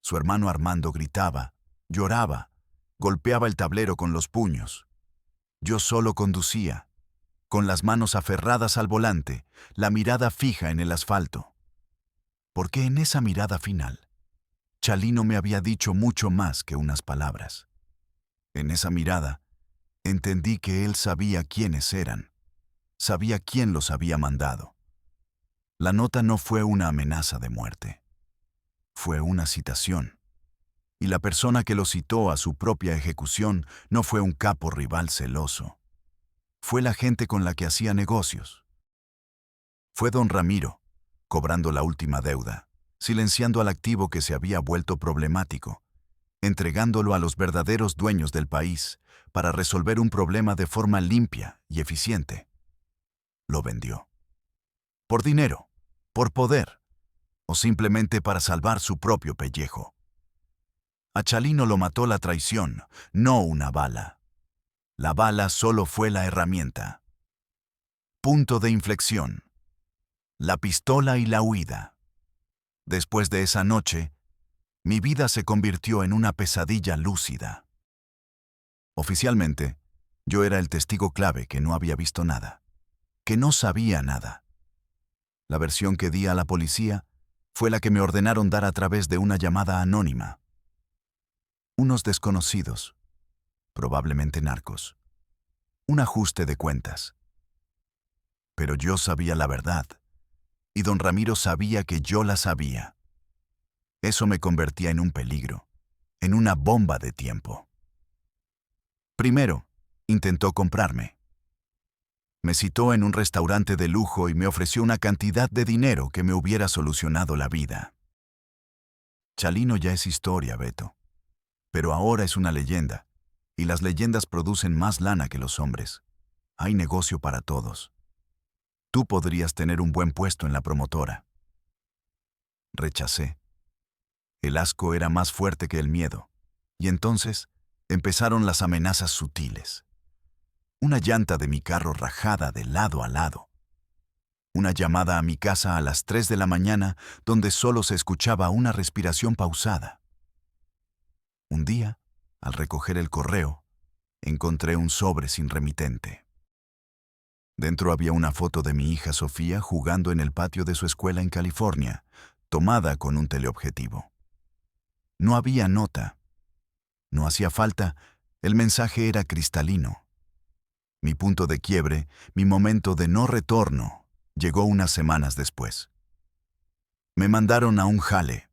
Su hermano Armando gritaba, lloraba, golpeaba el tablero con los puños. Yo solo conducía, con las manos aferradas al volante, la mirada fija en el asfalto. Porque en esa mirada final, Chalino me había dicho mucho más que unas palabras. En esa mirada, entendí que él sabía quiénes eran, sabía quién los había mandado. La nota no fue una amenaza de muerte, fue una citación. Y la persona que lo citó a su propia ejecución no fue un capo rival celoso. Fue la gente con la que hacía negocios. Fue don Ramiro, cobrando la última deuda, silenciando al activo que se había vuelto problemático, entregándolo a los verdaderos dueños del país para resolver un problema de forma limpia y eficiente. Lo vendió. Por dinero, por poder, o simplemente para salvar su propio pellejo. A Chalino lo mató la traición, no una bala. La bala solo fue la herramienta. Punto de inflexión. La pistola y la huida. Después de esa noche, mi vida se convirtió en una pesadilla lúcida. Oficialmente, yo era el testigo clave que no había visto nada, que no sabía nada. La versión que di a la policía fue la que me ordenaron dar a través de una llamada anónima. Unos desconocidos, probablemente narcos. Un ajuste de cuentas. Pero yo sabía la verdad, y don Ramiro sabía que yo la sabía. Eso me convertía en un peligro, en una bomba de tiempo. Primero, intentó comprarme. Me citó en un restaurante de lujo y me ofreció una cantidad de dinero que me hubiera solucionado la vida. Chalino ya es historia, Beto. Pero ahora es una leyenda, y las leyendas producen más lana que los hombres. Hay negocio para todos. Tú podrías tener un buen puesto en la promotora. Rechacé. El asco era más fuerte que el miedo, y entonces empezaron las amenazas sutiles. Una llanta de mi carro rajada de lado a lado. Una llamada a mi casa a las 3 de la mañana donde solo se escuchaba una respiración pausada. Un día, al recoger el correo, encontré un sobre sin remitente. Dentro había una foto de mi hija Sofía jugando en el patio de su escuela en California, tomada con un teleobjetivo. No había nota. No hacía falta, el mensaje era cristalino. Mi punto de quiebre, mi momento de no retorno, llegó unas semanas después. Me mandaron a un jale,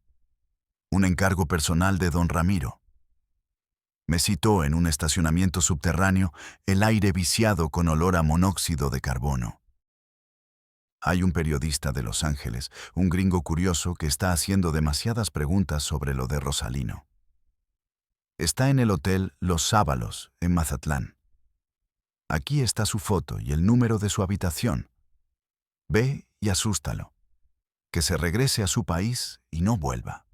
un encargo personal de don Ramiro. Me citó en un estacionamiento subterráneo, el aire viciado con olor a monóxido de carbono. Hay un periodista de Los Ángeles, un gringo curioso que está haciendo demasiadas preguntas sobre lo de Rosalino. Está en el hotel Los Sábalos, en Mazatlán. Aquí está su foto y el número de su habitación. Ve y asústalo. Que se regrese a su país y no vuelva.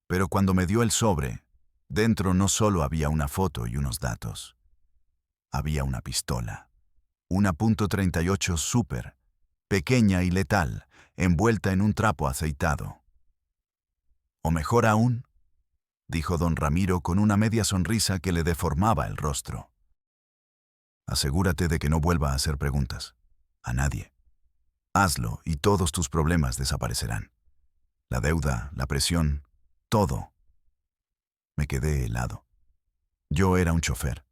Pero cuando me dio el sobre, dentro no solo había una foto y unos datos. Había una pistola. Una .38 Super, pequeña y letal, envuelta en un trapo aceitado. O mejor aún, dijo don Ramiro con una media sonrisa que le deformaba el rostro. Asegúrate de que no vuelva a hacer preguntas. A nadie. Hazlo y todos tus problemas desaparecerán. La deuda, la presión, todo. Me quedé helado. Yo era un chofer.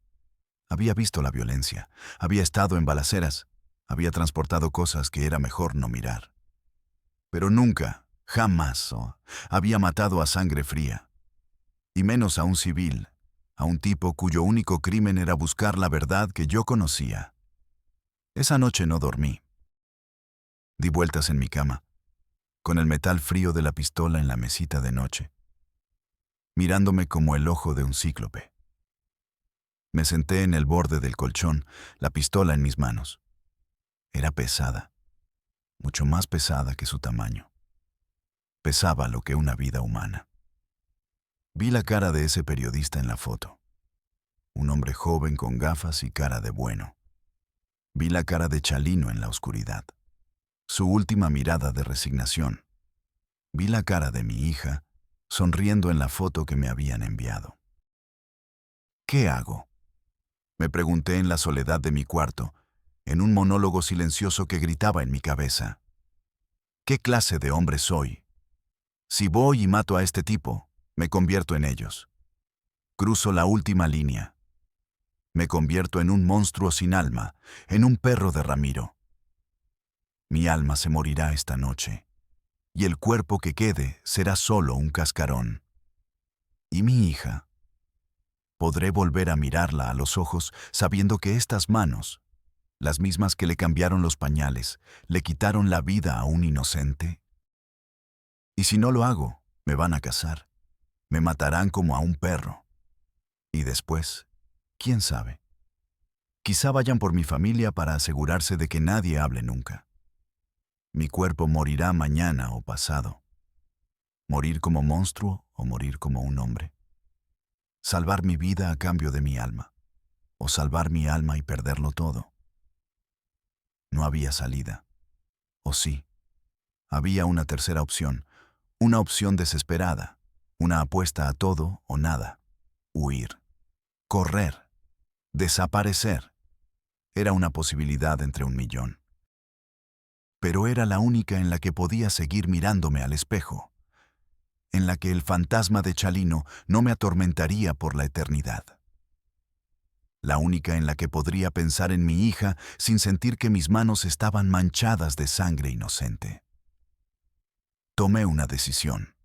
Había visto la violencia, había estado en balaceras, había transportado cosas que era mejor no mirar. Pero nunca, jamás, había matado a sangre fría. Y menos a un civil, a un tipo cuyo único crimen era buscar la verdad que yo conocía. Esa noche no dormí. Di vueltas en mi cama, con el metal frío de la pistola en la mesita de noche, mirándome como el ojo de un cíclope. Me senté en el borde del colchón, la pistola en mis manos. Era pesada, mucho más pesada que su tamaño. Pesaba lo que una vida humana. Vi la cara de ese periodista en la foto. Un hombre joven con gafas y cara de bueno. Vi la cara de Chalino en la oscuridad. Su última mirada de resignación. Vi la cara de mi hija, sonriendo en la foto que me habían enviado. ¿Qué hago?, me pregunté en la soledad de mi cuarto, en un monólogo silencioso que gritaba en mi cabeza. ¿Qué clase de hombre soy? Si voy y mato a este tipo, me convierto en ellos. Cruzo la última línea. Me convierto en un monstruo sin alma, en un perro de Ramiro. Mi alma se morirá esta noche, y el cuerpo que quede será solo un cascarón. ¿Y mi hija? ¿Podré volver a mirarla a los ojos sabiendo que estas manos, las mismas que le cambiaron los pañales, le quitaron la vida a un inocente? Y si no lo hago, me van a cazar. Me matarán como a un perro. Y después, ¿quién sabe? Quizá vayan por mi familia para asegurarse de que nadie hable nunca. Mi cuerpo morirá mañana o pasado. Morir como monstruo o morir como un hombre. Salvar mi vida a cambio de mi alma. O salvar mi alma y perderlo todo. No había salida. ¿O sí? Había una tercera opción. Una opción desesperada. Una apuesta a todo o nada. Huir. Correr. Desaparecer. Era una posibilidad entre un millón. Pero era la única en la que podía seguir mirándome al espejo, en la que el fantasma de Chalino no me atormentaría por la eternidad. La única en la que podría pensar en mi hija sin sentir que mis manos estaban manchadas de sangre inocente. Tomé una decisión.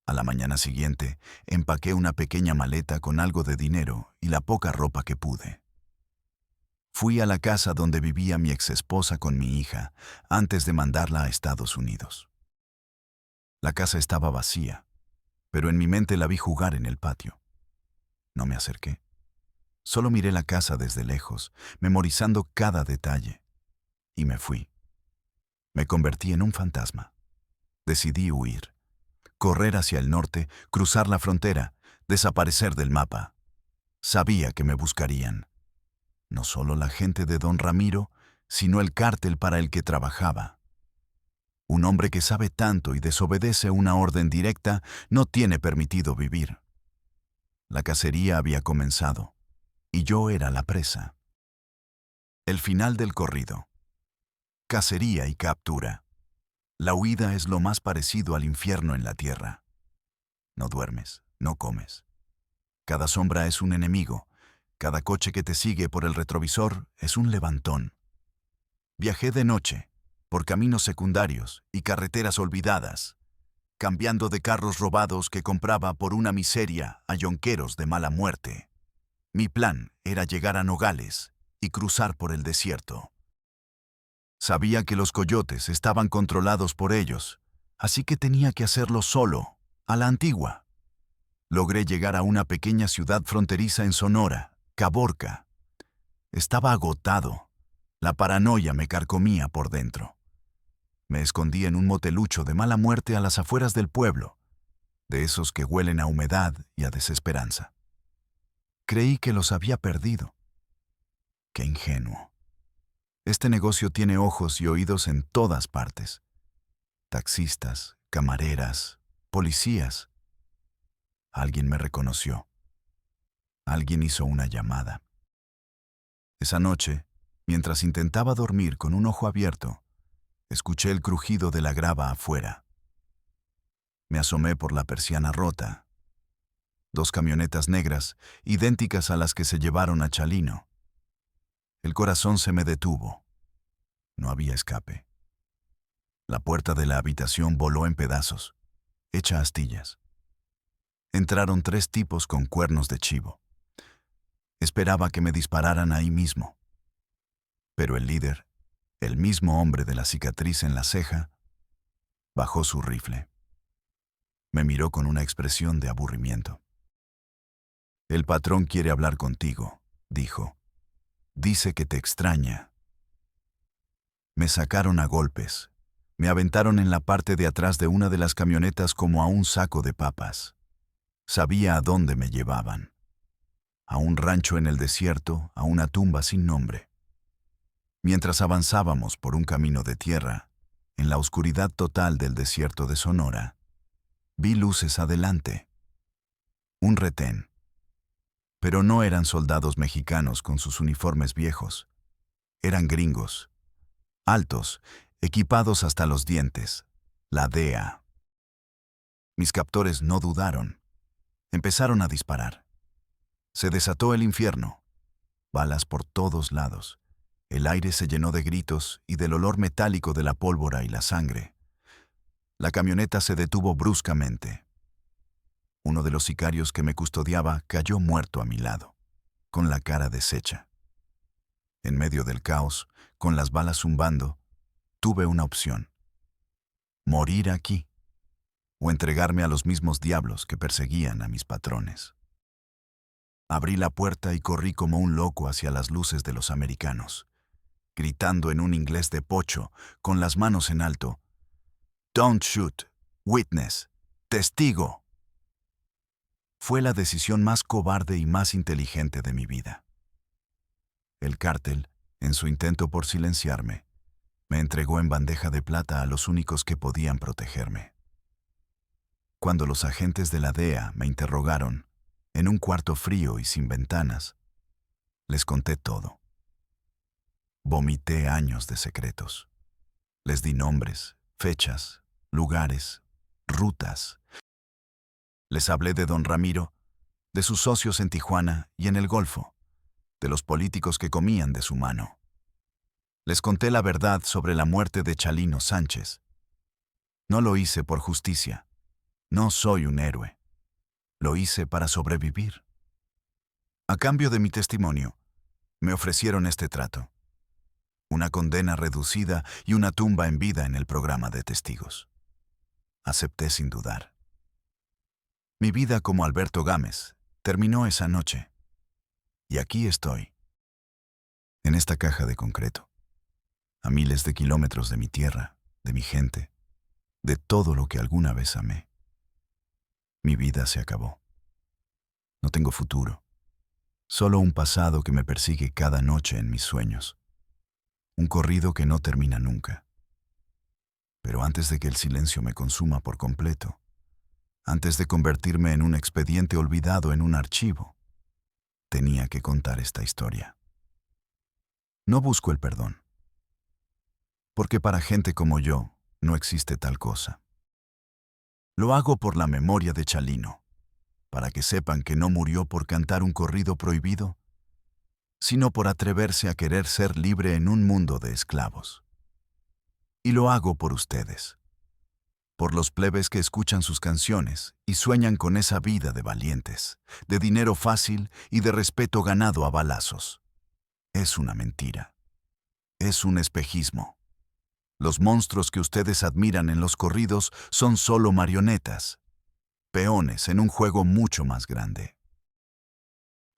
A la mañana siguiente, empaqué una pequeña maleta con algo de dinero y la poca ropa que pude. Fui a la casa donde vivía mi exesposa con mi hija, antes de mandarla a Estados Unidos. La casa estaba vacía, pero en mi mente la vi jugar en el patio. No me acerqué. Solo miré la casa desde lejos, memorizando cada detalle. Y me fui. Me convertí en un fantasma. Decidí huir. Correr hacia el norte, cruzar la frontera, desaparecer del mapa. Sabía que me buscarían. No solo la gente de don Ramiro, sino el cártel para el que trabajaba. Un hombre que sabe tanto y desobedece una orden directa no tiene permitido vivir. La cacería había comenzado, y yo era la presa. El final del corrido. Cacería y captura. La huida es lo más parecido al infierno en la tierra. No duermes, no comes. Cada sombra es un enemigo. Cada coche que te sigue por el retrovisor es un levantón. Viajé de noche, por caminos secundarios y carreteras olvidadas, cambiando de carros robados que compraba por una miseria a yonqueros de mala muerte. Mi plan era llegar a Nogales y cruzar por el desierto. Sabía que los coyotes estaban controlados por ellos, así que tenía que hacerlo solo, a la antigua. Logré llegar a una pequeña ciudad fronteriza en Sonora, Caborca. Estaba agotado. La paranoia me carcomía por dentro. Me escondí en un motelucho de mala muerte a las afueras del pueblo, de esos que huelen a humedad y a desesperanza. Creí que los había perdido. Qué ingenuo. Este negocio tiene ojos y oídos en todas partes. Taxistas, camareras, policías. Alguien me reconoció. Alguien hizo una llamada. Esa noche, mientras intentaba dormir con un ojo abierto, escuché el crujido de la grava afuera. Me asomé por la persiana rota. 2 camionetas negras, idénticas a las que se llevaron a Chalino. El corazón se me detuvo. No había escape. La puerta de la habitación voló en pedazos, hecha astillas. Entraron 3 tipos con cuernos de chivo. Esperaba que me dispararan ahí mismo. Pero el líder, el mismo hombre de la cicatriz en la ceja, bajó su rifle. Me miró con una expresión de aburrimiento. «El patrón quiere hablar contigo», dijo. «Dice que te extraña». Me sacaron a golpes. Me aventaron en la parte de atrás de una de las camionetas como a un saco de papas. Sabía a dónde me llevaban. A un rancho en el desierto, a una tumba sin nombre. Mientras avanzábamos por un camino de tierra, en la oscuridad total del desierto de Sonora, vi luces adelante. Un retén. Pero no eran soldados mexicanos con sus uniformes viejos. Eran gringos. Altos, equipados hasta los dientes. La DEA. Mis captores no dudaron. Empezaron a disparar. Se desató el infierno. Balas por todos lados. El aire se llenó de gritos y del olor metálico de la pólvora y la sangre. La camioneta se detuvo bruscamente. Uno de los sicarios que me custodiaba cayó muerto a mi lado, con la cara deshecha. En medio del caos, con las balas zumbando, tuve una opción. Morir aquí, o entregarme a los mismos diablos que perseguían a mis patrones. Abrí la puerta y corrí como un loco hacia las luces de los americanos, gritando en un inglés de pocho, con las manos en alto: «Don't shoot, witness, testigo». Fue la decisión más cobarde y más inteligente de mi vida. El cártel, en su intento por silenciarme, me entregó en bandeja de plata a los únicos que podían protegerme. Cuando los agentes de la DEA me interrogaron, en un cuarto frío y sin ventanas, les conté todo. Vomité años de secretos. Les di nombres, fechas, lugares, rutas. Les hablé de don Ramiro, de sus socios en Tijuana y en el Golfo, de los políticos que comían de su mano. Les conté la verdad sobre la muerte de Chalino Sánchez. No lo hice por justicia. No soy un héroe. Lo hice para sobrevivir. A cambio de mi testimonio, me ofrecieron este trato: una condena reducida y una tumba en vida en el programa de testigos. Acepté sin dudar. Mi vida como Alberto Gámez terminó esa noche. Y aquí estoy, en esta caja de concreto, a miles de kilómetros de mi tierra, de mi gente, de todo lo que alguna vez amé. Mi vida se acabó. No tengo futuro, solo un pasado que me persigue cada noche en mis sueños. Un corrido que no termina nunca. Pero antes de que el silencio me consuma por completo, antes de convertirme en un expediente olvidado en un archivo, tenía que contar esta historia. No busco el perdón, porque para gente como yo no existe tal cosa. Lo hago por la memoria de Chalino, para que sepan que no murió por cantar un corrido prohibido, sino por atreverse a querer ser libre en un mundo de esclavos. Y lo hago por ustedes, por los plebes que escuchan sus canciones y sueñan con esa vida de valientes, de dinero fácil y de respeto ganado a balazos. Es una mentira. Es un espejismo. Los monstruos que ustedes admiran en los corridos son solo marionetas, peones en un juego mucho más grande.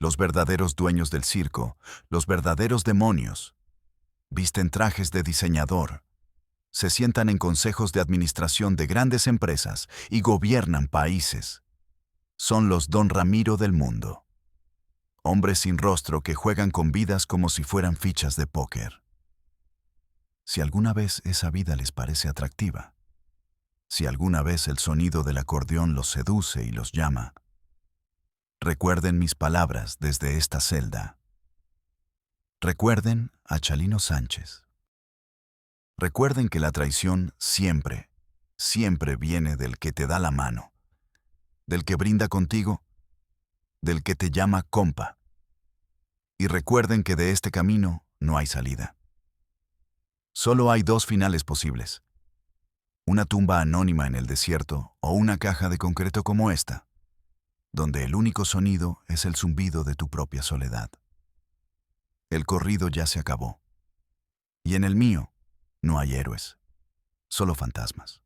Los verdaderos dueños del circo, los verdaderos demonios, visten trajes de diseñador, se sientan en consejos de administración de grandes empresas y gobiernan países. Son los Don Ramiro del mundo. Hombres sin rostro que juegan con vidas como si fueran fichas de póker. Si alguna vez esa vida les parece atractiva, si alguna vez el sonido del acordeón los seduce y los llama, recuerden mis palabras desde esta celda. Recuerden a Chalino Sánchez. Recuerden que la traición siempre, siempre viene del que te da la mano, del que brinda contigo, del que te llama compa. Y recuerden que de este camino no hay salida. Solo hay dos finales posibles: una tumba anónima en el desierto o una caja de concreto como esta, donde el único sonido es el zumbido de tu propia soledad. El corrido ya se acabó. Y en el mío no hay héroes, solo fantasmas.